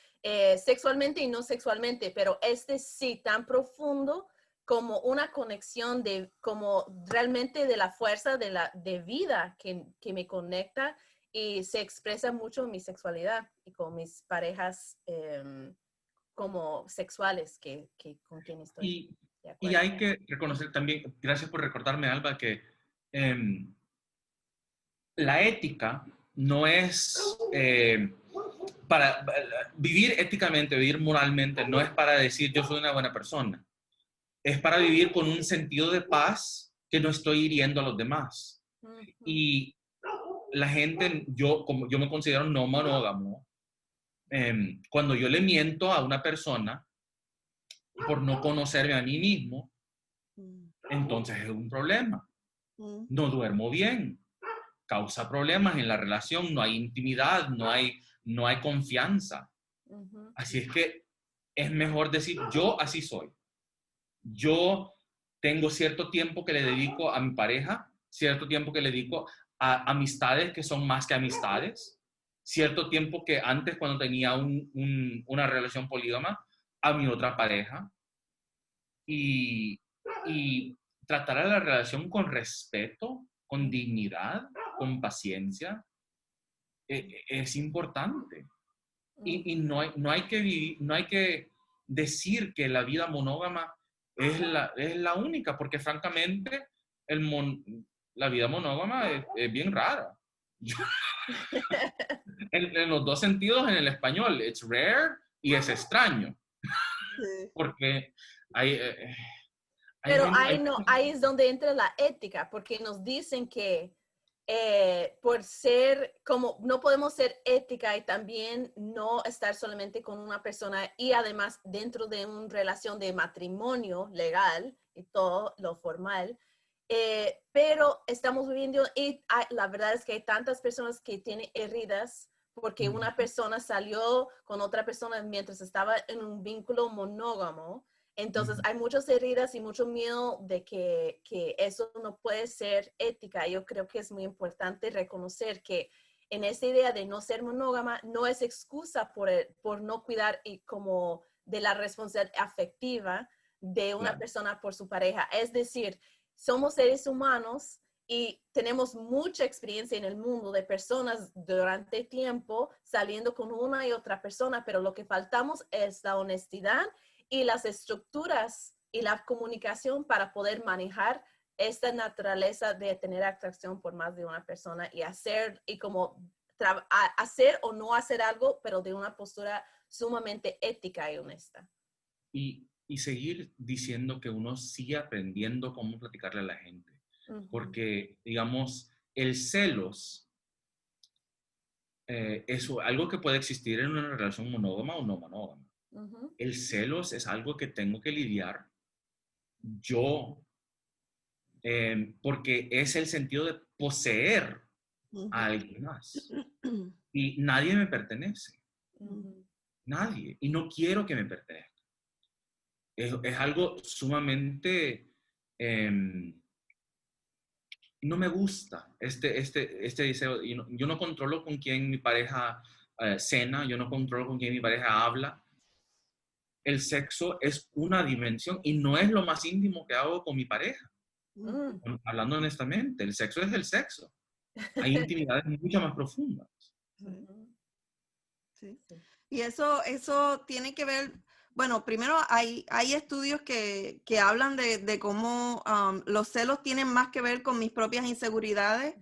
sexualmente y no sexualmente, pero sí tan profundo como una conexión como realmente de la fuerza de vida que me conecta y se expresa mucho en mi sexualidad y con mis parejas como sexuales con quien estoy. Y hay que reconocer también, gracias por recordarme, Alba, que la ética no es para vivir éticamente, vivir moralmente, no es para decir yo soy una buena persona. Es para vivir con un sentido de paz que no estoy hiriendo a los demás. Y la gente, yo me considero no monógamo, cuando yo le miento a una persona por no conocerme a mí mismo, entonces es un problema. No duermo bien, causa problemas en la relación, no hay intimidad, no hay confianza. Así es que es mejor decir, yo así soy. Yo tengo cierto tiempo que le dedico a mi pareja, cierto tiempo que le dedico a amistades que son más que amistades, cierto tiempo que antes cuando tenía una relación polígama, a mi otra pareja, y tratar a la relación con respeto, con dignidad, con paciencia, es importante. Y no hay que decir que la vida monógama es la única, porque francamente la vida monógama es bien rara. En los dos sentidos en el español, it's rare y es extraño. Sí. Porque hay... Pero ahí es donde entra la ética, porque nos dicen que por ser como no podemos ser ética y también no estar solamente con una persona y además dentro de una relación de matrimonio legal y todo lo formal, pero estamos viviendo y la verdad es que hay tantas personas que tienen heridas porque una persona salió con otra persona mientras estaba en un vínculo monógamo. Entonces hay muchas heridas y mucho miedo de que eso no puede ser ética. Yo creo que es muy importante reconocer que en esta idea de no ser monógama no es excusa por no cuidar y como de la responsabilidad afectiva de una persona por su pareja. Es decir, somos seres humanos y tenemos mucha experiencia en el mundo de personas durante tiempo saliendo con una y otra persona, pero lo que faltamos es la honestidad y las estructuras y la comunicación para poder manejar esta naturaleza de tener atracción por más de una persona y hacer hacer o no hacer algo, pero de una postura sumamente ética y honesta. Y seguir diciendo que uno sigue aprendiendo cómo platicarle a la gente. Porque, digamos, el celos es algo que puede existir en una relación monógama o no monógama. El celos es algo que tengo que lidiar yo, porque es el sentido de poseer a alguien más. Y nadie me pertenece. Nadie. Y no quiero que me pertenezca. Es algo sumamente... no me gusta este deseo. Yo no controlo con quién mi pareja cena, yo no controlo con quién mi pareja habla. El sexo es una dimensión y no es lo más íntimo que hago con mi pareja. Hablando honestamente, el sexo es el sexo. Hay intimidades mucho más profundas. Sí. Y eso tiene que ver, bueno, primero hay estudios que hablan de cómo los celos tienen más que ver con mis propias inseguridades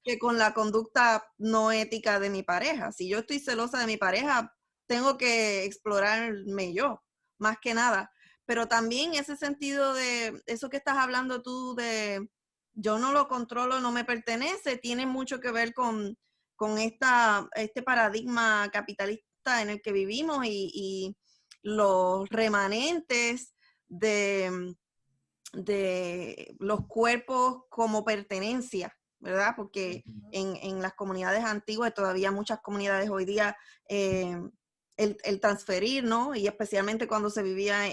que con la conducta no ética de mi pareja. Si yo estoy celosa de mi pareja, tengo que explorarme yo, más que nada. Pero también ese sentido de eso que estás hablando tú de yo no lo controlo, no me pertenece, tiene mucho que ver con este paradigma capitalista en el que vivimos y los remanentes de los cuerpos como pertenencia, ¿verdad? Porque en las comunidades antiguas, todavía muchas comunidades hoy día, el transferir, ¿no? Y especialmente cuando se vivía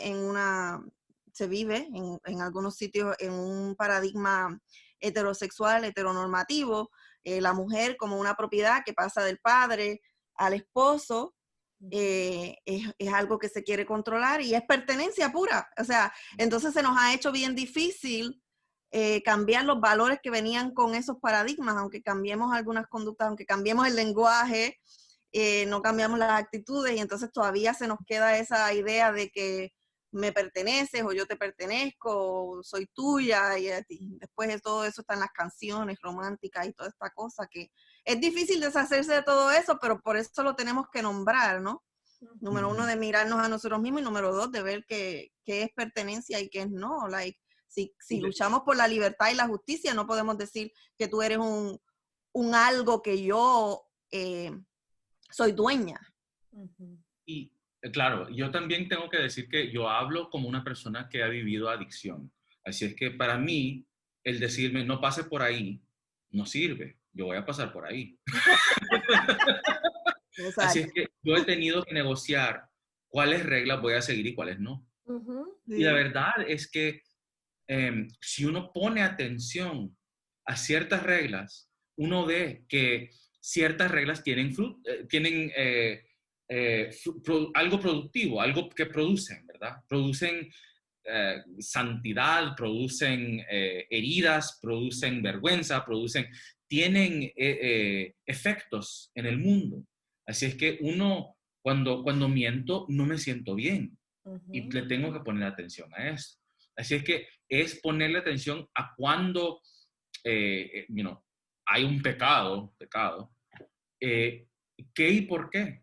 se vive en algunos sitios en un paradigma heterosexual, heteronormativo, la mujer como una propiedad que pasa del padre al esposo, es algo que se quiere controlar y es pertenencia pura. O sea, entonces se nos ha hecho bien difícil cambiar los valores que venían con esos paradigmas, aunque cambiemos algunas conductas, aunque cambiemos el lenguaje, no cambiamos las actitudes, y entonces todavía se nos queda esa idea de que me perteneces o yo te pertenezco o soy tuya, y después de todo eso están las canciones románticas y toda esta cosa que es difícil deshacerse de todo eso, pero por eso lo tenemos que nombrar, ¿no? Número uno, de mirarnos a nosotros mismos, y número dos, de ver qué es pertenencia y qué es no. Like, si luchamos por la libertad y la justicia, no podemos decir que tú eres un algo que yo soy dueña. Y claro, yo también tengo que decir que yo hablo como una persona que ha vivido adicción. Así es que para mí, el decirme no pase por ahí, no sirve. Yo voy a pasar por ahí. Así es que yo he tenido que negociar cuáles reglas voy a seguir y cuáles no. Y la verdad es que si uno pone atención a ciertas reglas, uno ve que ciertas reglas tienen algo productivo, algo que producen, ¿verdad? Producen santidad, producen heridas, producen vergüenza, tienen efectos en el mundo. Así es que uno, cuando miento, no me siento bien. Y le tengo que poner atención a eso. Así es que es ponerle atención a cuando hay un pecado, ¿qué y por qué?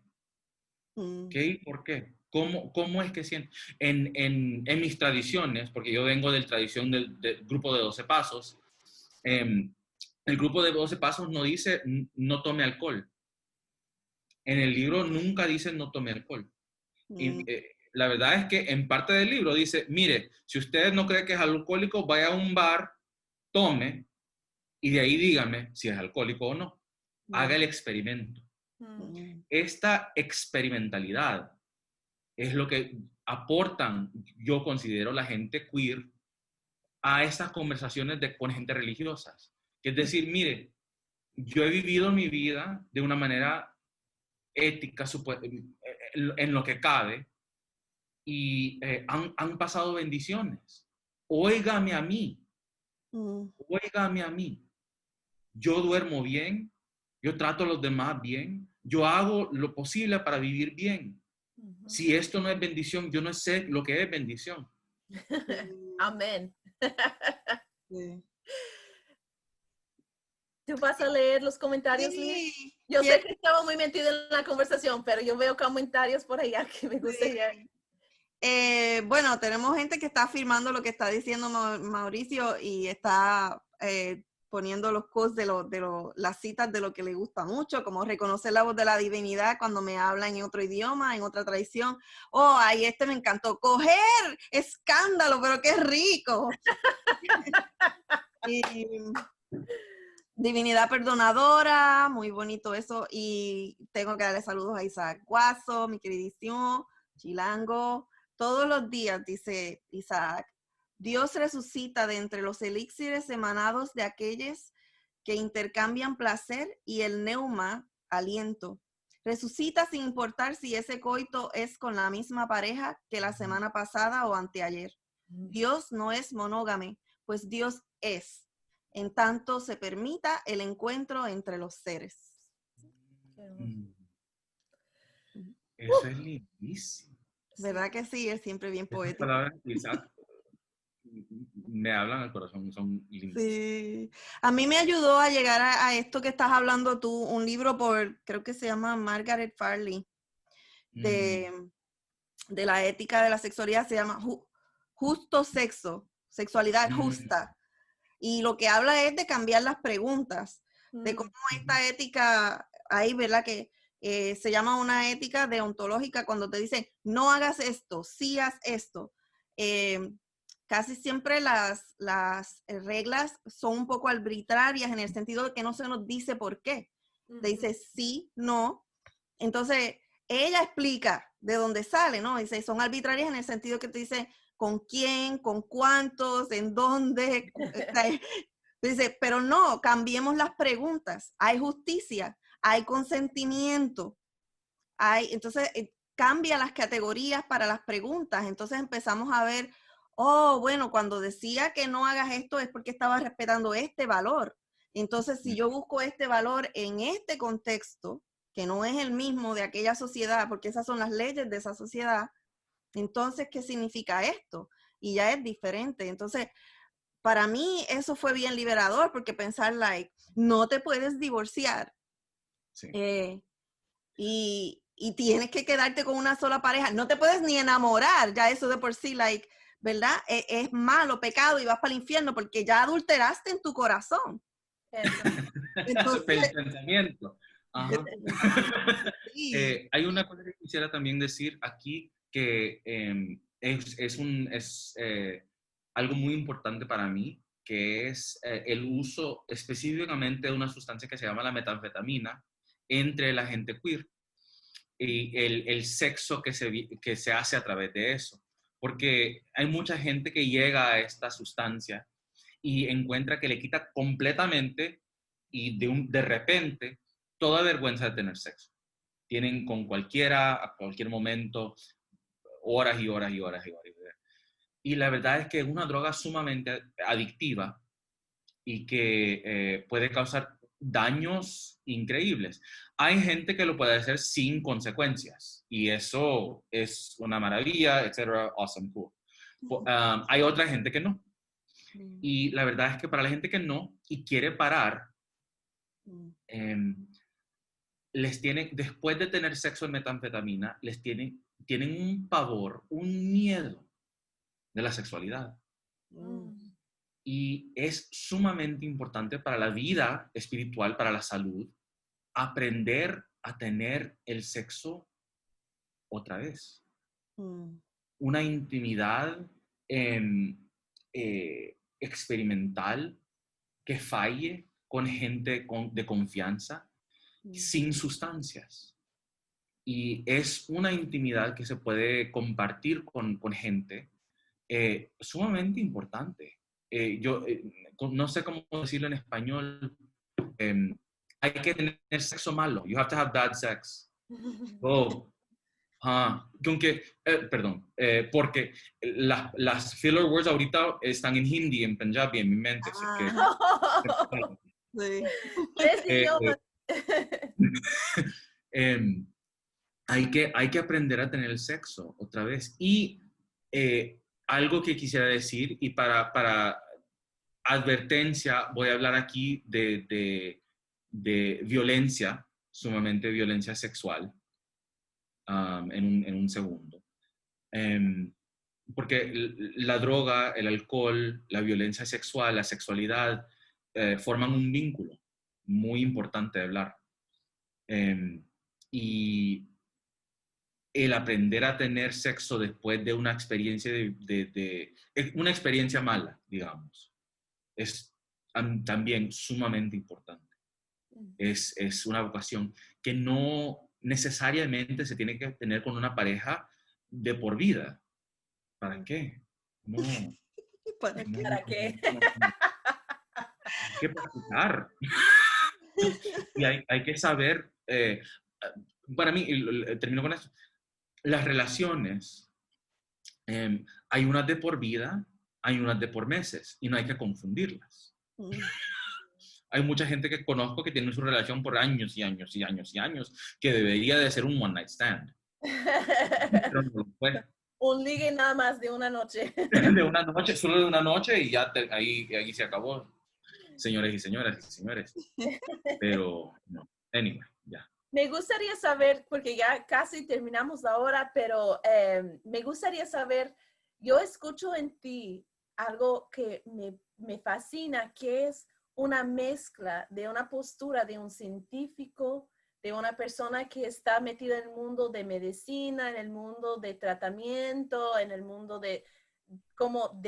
¿Qué y por qué? ¿Cómo es que siento? En mis tradiciones, porque yo vengo de la tradición del grupo de 12 pasos, el grupo de 12 pasos no dice no tome alcohol. En el libro nunca dice no tome alcohol. Y la verdad es que en parte del libro dice, mire, si usted no cree que es alcohólico, vaya a un bar, tome, y de ahí dígame si es alcohólico o no. Haga el experimento. Esta experimentalidad es lo que aportan, yo considero, la gente queer a estas conversaciones con gente religiosas. Es decir, mire, yo he vivido mi vida de una manera ética, en lo que cabe, y han pasado bendiciones. Óigame a mí. Óigame a mí. Yo duermo bien, yo trato a los demás bien, yo hago lo posible para vivir bien. Si esto no es bendición, yo no sé lo que es bendición. Amén. ¿Tú vas a leer los comentarios, Liz? Yo sé que estaba muy metida en la conversación, pero yo veo comentarios por allá que me gustaría. Bueno, tenemos gente que está afirmando lo que está diciendo Mauricio y está poniendo los quotes de las citas de lo que le gusta mucho, como reconocer la voz de la divinidad cuando me habla en otro idioma, en otra tradición. Oh, ahí me encantó. Coger, escándalo, pero qué rico. Y divinidad perdonadora, muy bonito eso. Y tengo que darle saludos a Isaac Guaso, mi queridísimo Chilango. Todos los días, dice Isaac, Dios resucita de entre los elixires emanados de aquellos que intercambian placer y el neuma, aliento. Resucita sin importar si ese coito es con la misma pareja que la semana pasada o anteayer. Dios no es monógame, pues Dios es, en tanto se permita el encuentro entre los seres. Eso es lindísimo. ¿Verdad que sí? Es siempre bien poético. Esas palabras quizás me hablan al corazón, son lindas. Sí. A mí me ayudó a llegar a esto que estás hablando tú, un libro creo que se llama Margaret Farley, de la ética de la sexualidad, se llama Justo Sexo, Sexualidad Justa. Y lo que habla es de cambiar las preguntas, de cómo esta ética, ahí, ¿verdad? Que se llama una ética deontológica cuando te dicen, no hagas esto, sí haz esto. Casi siempre las reglas son un poco arbitrarias en el sentido de que no se nos dice por qué. Te dice sí, no. Entonces, ella explica de dónde sale, ¿no? Dice, son arbitrarias en el sentido que te dice con quién, con cuántos, en dónde. Dice, pero no, cambiemos las preguntas. Hay justicia, hay consentimiento, entonces cambia las categorías para las preguntas. Entonces empezamos a ver, oh, bueno, cuando decía que no hagas esto es porque estaba respetando este valor. Entonces, si yo busco este valor en este contexto, que no es el mismo de aquella sociedad, porque esas son las leyes de esa sociedad, entonces, ¿qué significa esto? Y ya es diferente. Entonces, para mí eso fue bien liberador, porque pensar, no te puedes divorciar. Sí. Y tienes que quedarte con una sola pareja. No te puedes ni enamorar, ya eso de por sí, ¿verdad? Es malo, pecado, y vas para el infierno porque ya adulteraste en tu corazón. Entonces, el pensamiento. Ajá. Sí. Hay una cosa que quisiera también decir aquí que es algo muy importante para mí, que es el uso específicamente de una sustancia que se llama la metanfetamina entre la gente queer y el sexo que se hace a través de eso. Porque hay mucha gente que llega a esta sustancia y encuentra que le quita completamente y de repente toda vergüenza de tener sexo. Tienen con cualquiera, a cualquier momento, horas y horas y horas y horas. Y la verdad es que es una droga sumamente adictiva y que puede causar daños increíbles. Hay gente que lo puede hacer sin consecuencias y eso es una maravilla, etcétera, awesome, cool. Hay otra gente que no. Y la verdad es que para la gente que no y quiere parar, después de tener sexo en metanfetamina, tienen un pavor, un miedo de la sexualidad. Y es sumamente importante para la vida espiritual, para la salud, aprender a tener el sexo otra vez. Una intimidad experimental que falle con gente de confianza, sin sustancias. Y es una intimidad que se puede compartir con gente sumamente importante. Yo no sé cómo decirlo en español. Hay que tener sexo malo. You have to have bad sex. Oh, porque las filler words ahorita están en hindi, en Punjabi, en mi mente. Así que, Sí. hay que aprender a tener el sexo otra vez. Y algo que quisiera decir, y para advertencia, voy a hablar aquí de violencia, sumamente violencia sexual, en un segundo. Porque la droga, el alcohol, la violencia sexual, la sexualidad, forman un vínculo muy importante de hablar. Y el aprender a tener sexo después de una experiencia una experiencia mala, digamos, es también sumamente importante. Es una vocación que no necesariamente se tiene que tener con una pareja de por vida. ¿Para qué? No. ¿Para qué? ¿Para qué? Hay que practicar. Y hay que saber, para mí, termino con esto, las relaciones, hay unas de por vida, hay unas de por meses, y no hay que confundirlas. Hay mucha gente que conozco que tiene su relación por años y años y años y años, que debería de ser un one night stand. Pero no lo fue. Un ligue nada más de una noche. De una noche, solo de una noche, y ya ahí se acabó, señores y señoras y señores. Pero no, anyway, ya. Me gustaría saber, porque ya casi terminamos la hora, pero me gustaría saber, yo escucho en ti algo que me fascina, que es una mezcla de una postura de un científico, de una persona que está metida en el mundo de medicina, en el mundo de tratamiento, en el mundo de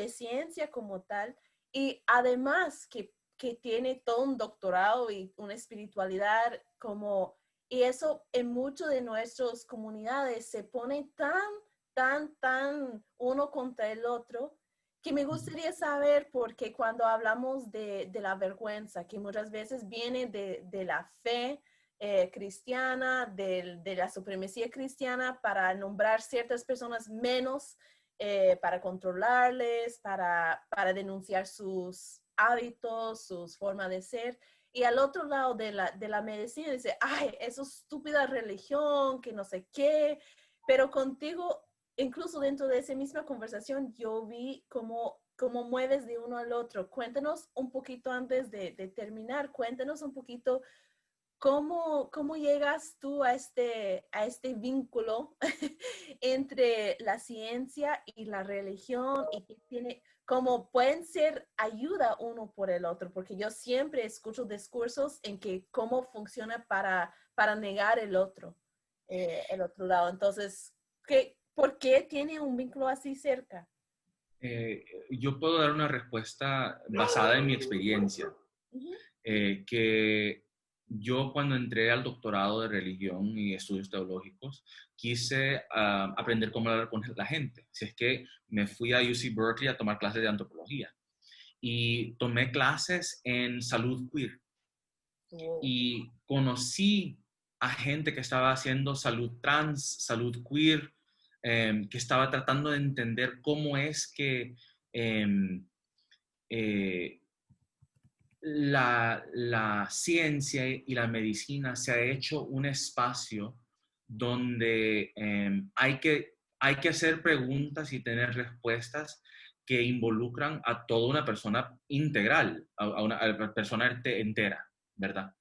ciencia como tal, y además que tiene todo un doctorado y una espiritualidad y eso en muchas de nuestras comunidades se pone tan uno contra el otro, que me gustaría saber, porque cuando hablamos de la vergüenza, que muchas veces viene de la fe cristiana, de la supremacía cristiana, para nombrar ciertas personas menos, para controlarles, para denunciar sus hábitos, sus formas de ser. Y al otro lado de la medicina dice, ay, eso es estúpida religión, que no sé qué. Pero contigo, incluso dentro de esa misma conversación, yo vi cómo mueves de uno al otro. Cuéntanos un poquito antes de terminar, cuéntanos un poquito cómo llegas tú a este vínculo entre la ciencia y la religión, y que como pueden ser ayuda uno por el otro, porque yo siempre escucho discursos en que cómo funciona para negar el otro lado. Entonces, ¿por qué tiene un vínculo así cerca? Yo puedo dar una respuesta basada en mi experiencia, que yo cuando entré al doctorado de religión y estudios teológicos, quise aprender cómo hablar con la gente. Si es que me fui a UC Berkeley a tomar clases de antropología y tomé clases en salud queer. Wow. Y conocí a gente que estaba haciendo salud trans, salud queer, que estaba tratando de entender cómo es que la ciencia y la medicina se ha hecho un espacio donde hay que hacer preguntas y tener respuestas que involucran a toda una persona integral, a una persona entera, ¿verdad?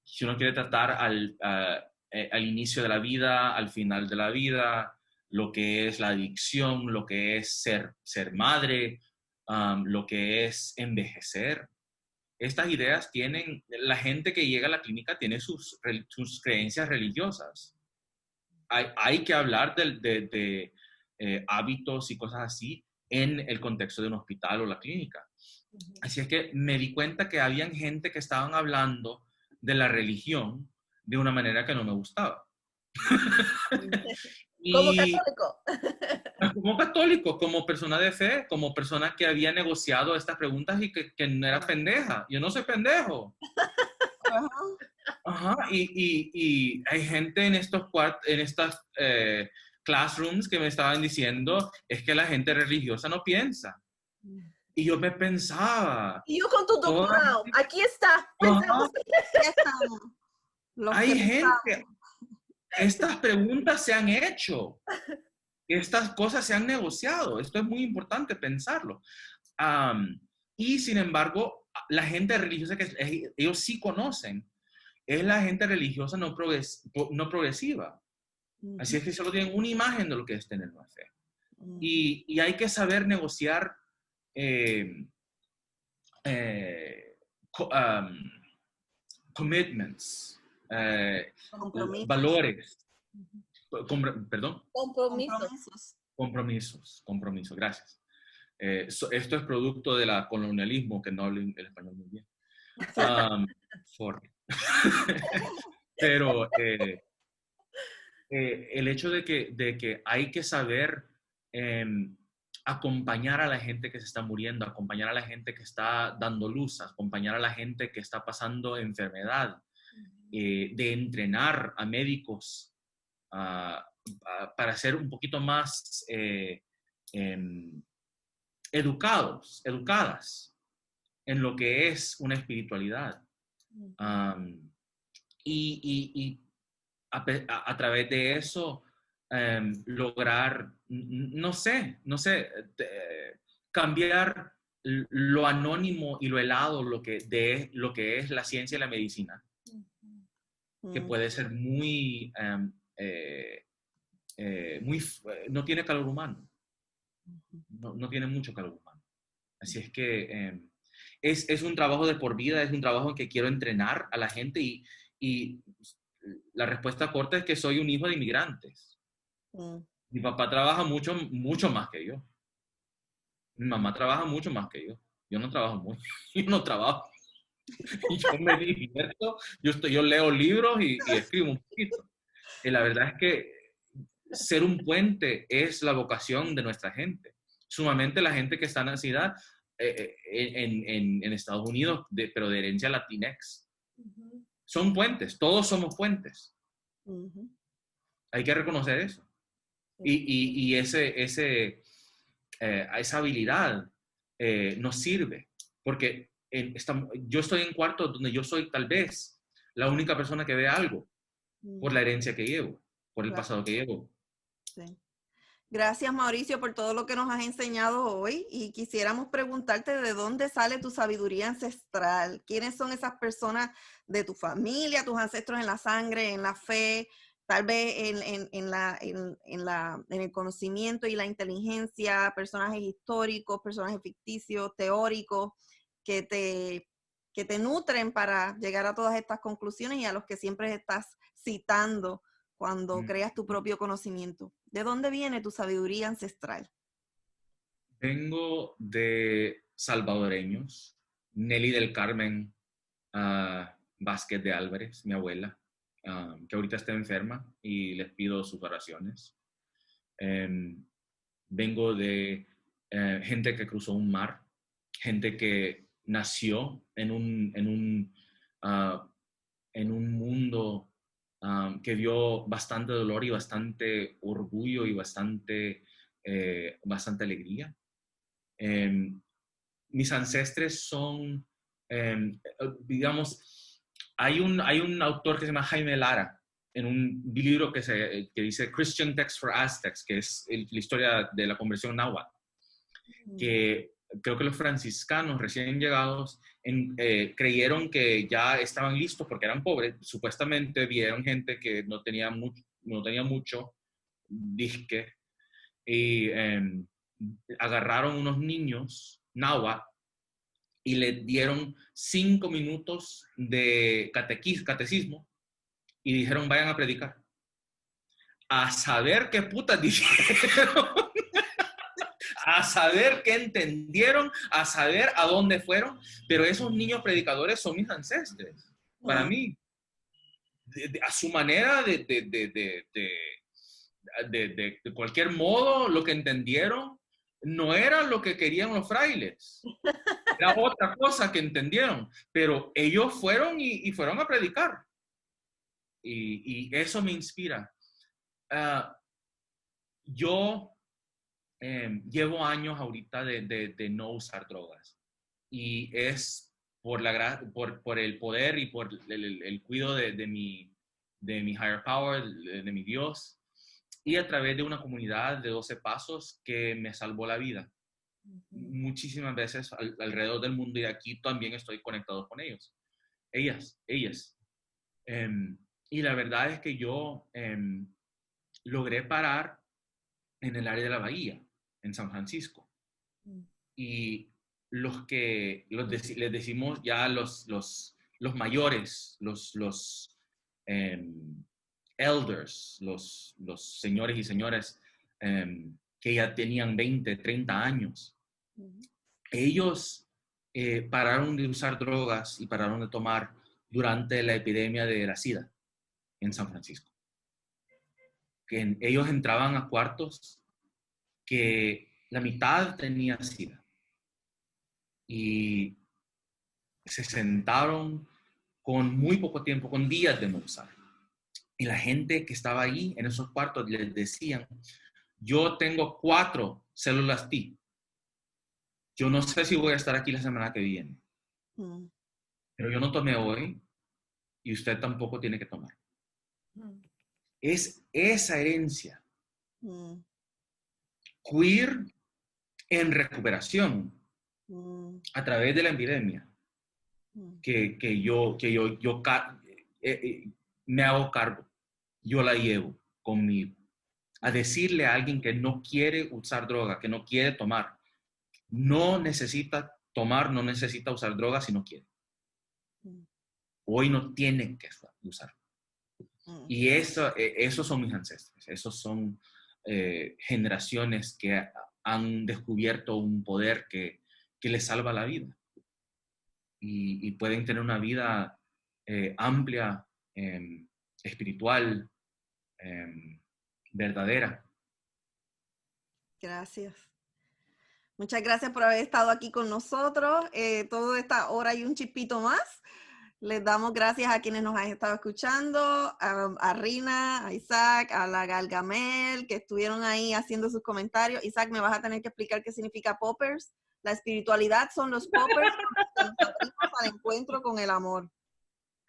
Si uno quiere tratar al inicio de la vida, al final de la vida, lo que es la adicción, lo que es ser madre, lo que es envejecer. Estas ideas la gente que llega a la clínica tiene sus creencias religiosas. Hay que hablar de hábitos y cosas así en el contexto de un hospital o la clínica. Así es que me di cuenta que habían gente que estaban hablando de la religión de una manera que no me gustaba. Como Y católico. como católico, como persona de fe, como persona que había negociado estas preguntas y que no era pendeja. Yo no soy pendejo. Ajá. Ajá, y hay gente en estas classrooms que me estaban diciendo, es que la gente religiosa no piensa. Y yo me pensaba, Y yo con tu toda- doctorado, aquí está. ajá, Ya estamos. Los hay que gente, pensamos. estas preguntas se han hecho, estas cosas se han negociado, esto es muy importante pensarlo. Am, y sin embargo, la gente religiosa que ellos sí conocen, es la gente religiosa no progresiva. Así es que solo tienen una imagen de lo que es tener una fe. Y hay que saber negociar eh, eh, commitments, Compromisos. valores, perdón, Compromisos. compromisos, gracias. Esto es producto del colonialismo, que no hablo el español muy bien. Sorry. Pero el hecho de que hay que saber acompañar a la gente que se está muriendo, acompañar a la gente que está dando luz, acompañar a la gente que está pasando enfermedad, de entrenar a médicos para ser un poquito más educadas en lo que es una espiritualidad. Y a través de eso lograr, no sé, cambiar lo anónimo y lo helado lo que es la ciencia y la medicina, que puede ser muy, no tiene calor humano, no tiene mucho calor humano. Así es que es un trabajo de por vida, es un trabajo en que quiero entrenar a la gente y la respuesta corta es que soy un hijo de inmigrantes. Mi papá trabaja mucho, mucho más que yo. Mi mamá trabaja mucho más que yo. Yo no trabajo mucho. Yo no trabajo. Y yo me divierto. Yo leo libros y escribo un poquito. Y la verdad es que ser un puente es la vocación de nuestra gente. Sumamente la gente que está nacida en Estados Unidos, pero de herencia latinex. Son puentes, todos somos puentes. Hay que reconocer eso. Y esa habilidad nos sirve, porque yo estoy en cuartos donde yo soy tal vez la única persona que ve algo por la herencia que llevo, por el pasado que llevo. Sí. Gracias, Mauricio, por todo lo que nos has enseñado hoy, y quisiéramos preguntarte de dónde sale tu sabiduría ancestral. ¿Quiénes son esas personas de tu familia, tus ancestros en la sangre, en la fe, tal vez en el conocimiento y la inteligencia, personajes históricos, personajes ficticios, teóricos, que te nutren para llegar a todas estas conclusiones y a los que siempre estás citando cuando creas tu propio conocimiento? ¿De dónde viene tu sabiduría ancestral? Vengo de salvadoreños. Nelly del Carmen Vázquez de Álvarez, mi abuela, que ahorita está enferma y les pido sus oraciones. Vengo de gente que cruzó un mar, gente que nació en un mundo que dio bastante dolor y bastante orgullo y bastante alegría. Mis ancestres son, digamos, hay un autor que se llama Jaime Lara, en un libro que dice Christian Text for Aztecs, que es la historia de la conversión náhuatl, que creo que los franciscanos recién llegados creyeron que ya estaban listos porque eran pobres. Supuestamente vieron gente que no tenía mucho disque, y agarraron unos niños náhuatl y les dieron 5 minutos de catecismo y dijeron, vayan a predicar. A saber qué putas dijeron. A saber qué entendieron, a saber a dónde fueron, pero esos niños predicadores son mis ancestros, para mí. A su manera, de cualquier modo, lo que entendieron no era lo que querían los frailes. Era otra cosa que entendieron, pero ellos fueron y fueron a predicar. Y eso me inspira. Yo llevo años ahorita de no usar drogas, y es por el poder y por el cuidado de mi higher power, de mi Dios, y a través de una comunidad de 12 pasos que me salvó la vida. Muchísimas veces alrededor del mundo, y aquí también estoy conectado con ellos. Ellas. Y la verdad es que yo logré parar en el área de la Bahía, en San Francisco. Y les decimos ya los mayores, los elders, los señores y señoras que ya tenían 20, 30 años. Ellos pararon de usar drogas y pararon de tomar durante la epidemia de la SIDA en San Francisco. Que ellos entraban a cuartos que la mitad tenía SIDA, y se sentaron con muy poco tiempo, con días de no usar. Y la gente que estaba ahí en esos cuartos les decían, yo tengo 4 células T. Yo no sé si voy a estar aquí la semana que viene. Pero yo no tomé hoy y usted tampoco tiene que tomar. Es esa herencia. Queer en recuperación a través de la epidemia que yo me hago cargo. Yo la llevo conmigo. A decirle a alguien que no quiere usar droga, que no quiere tomar, no necesita tomar, no necesita usar droga si no quiere. Hoy no tiene que usar. Y esos son mis ancestros, esos son generaciones que han descubierto un poder que les salva la vida y pueden tener una vida amplia, espiritual, verdadera. Gracias. Muchas gracias por haber estado aquí con nosotros toda esta hora y un chipito más. Les damos gracias a quienes nos han estado escuchando, a Rina, a Isaac, a la Galgamel, que estuvieron ahí haciendo sus comentarios. Isaac, me vas a tener que explicar qué significa poppers. La espiritualidad son los poppers que nos abrimos al encuentro con el amor.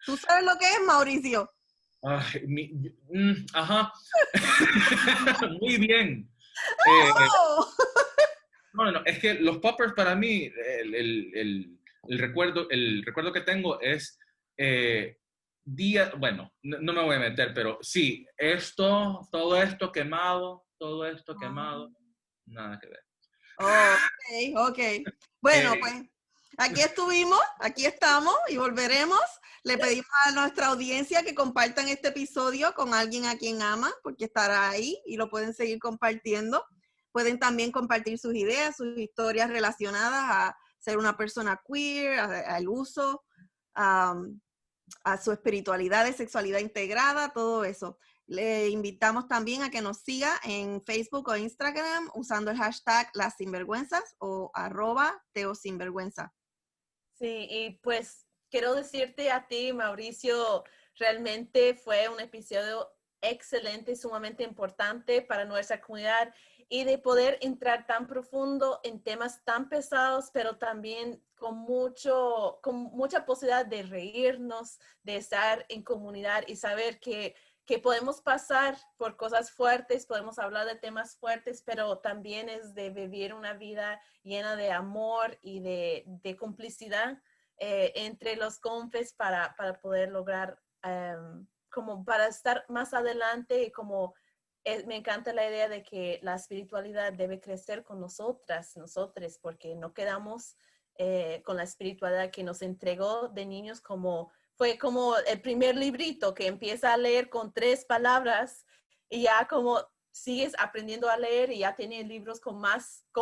¿Tú sabes lo que es, Mauricio? Ajá. Muy bien. ¡Oh! No, es que los poppers para mí, el recuerdo que tengo es bueno, no me voy a meter, pero sí, todo esto quemado, nada que ver. Ok. Bueno, pues aquí estuvimos, aquí estamos y volveremos. Le pedimos a nuestra audiencia que compartan este episodio con alguien a quien ama, porque estará ahí y lo pueden seguir compartiendo. Pueden también compartir sus ideas, sus historias relacionadas a ser una persona queer, al uso, a su espiritualidad de sexualidad integrada, todo eso. Le invitamos también a que nos siga en Facebook o Instagram usando el hashtag Las Sinvergüenzas o @teosinvergüenza. Sí, y pues quiero decirte a ti, Mauricio, realmente fue un episodio excelente, sumamente importante para nuestra comunidad y de poder entrar tan profundo en temas tan pesados, pero también con mucha posibilidad de reírnos, de estar en comunidad y saber que podemos pasar por cosas fuertes, podemos hablar de temas fuertes, pero también es de vivir una vida llena de amor y de complicidad entre los confes para poder lograr, como para estar más adelante y como me encanta la idea de que la espiritualidad debe crecer con nosotros, porque no quedamos con la espiritualidad que nos entregó de niños fue como el primer librito que empieza a leer con 3 palabras y ya como sigues aprendiendo a leer y ya tienes libros con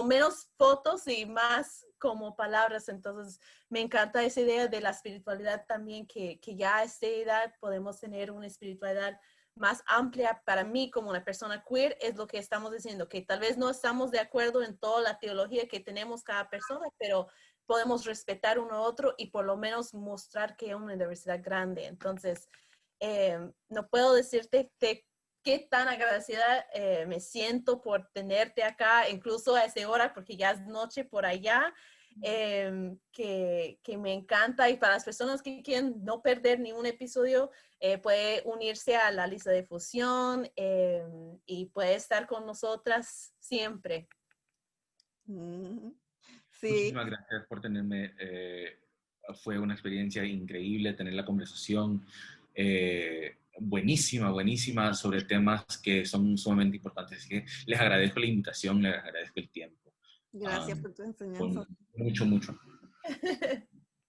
menos fotos y más como palabras. Entonces me encanta esa idea de la espiritualidad también, que ya a esta edad podemos tener una espiritualidad más amplia. Para mí como una persona queer es lo que estamos diciendo, que tal vez no estamos de acuerdo en toda la teología que tenemos cada persona, pero podemos respetar uno a otro y por lo menos mostrar que es una diversidad grande. Entonces, no puedo decirte qué tan agradecida me siento por tenerte acá, incluso a esa hora, porque ya es noche por allá, que me encanta. Y para las personas que quieren no perder ningún episodio, puede unirse a la lista de difusión y puede estar con nosotras siempre. Sí. Muchísimas gracias por tenerme. Fue una experiencia increíble tener la conversación. Buenísima sobre temas que son sumamente importantes. Así que les agradezco la invitación, les agradezco el tiempo. Gracias por tu enseñanza. Mucho.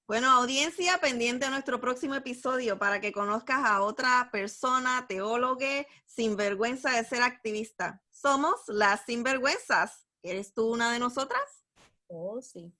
Bueno, audiencia, pendiente a nuestro próximo episodio para que conozcas a otra persona, teóloga, sin vergüenza de ser activista. Somos las Sinvergüenzas. ¿Eres tú una de nosotras? Oh, sí.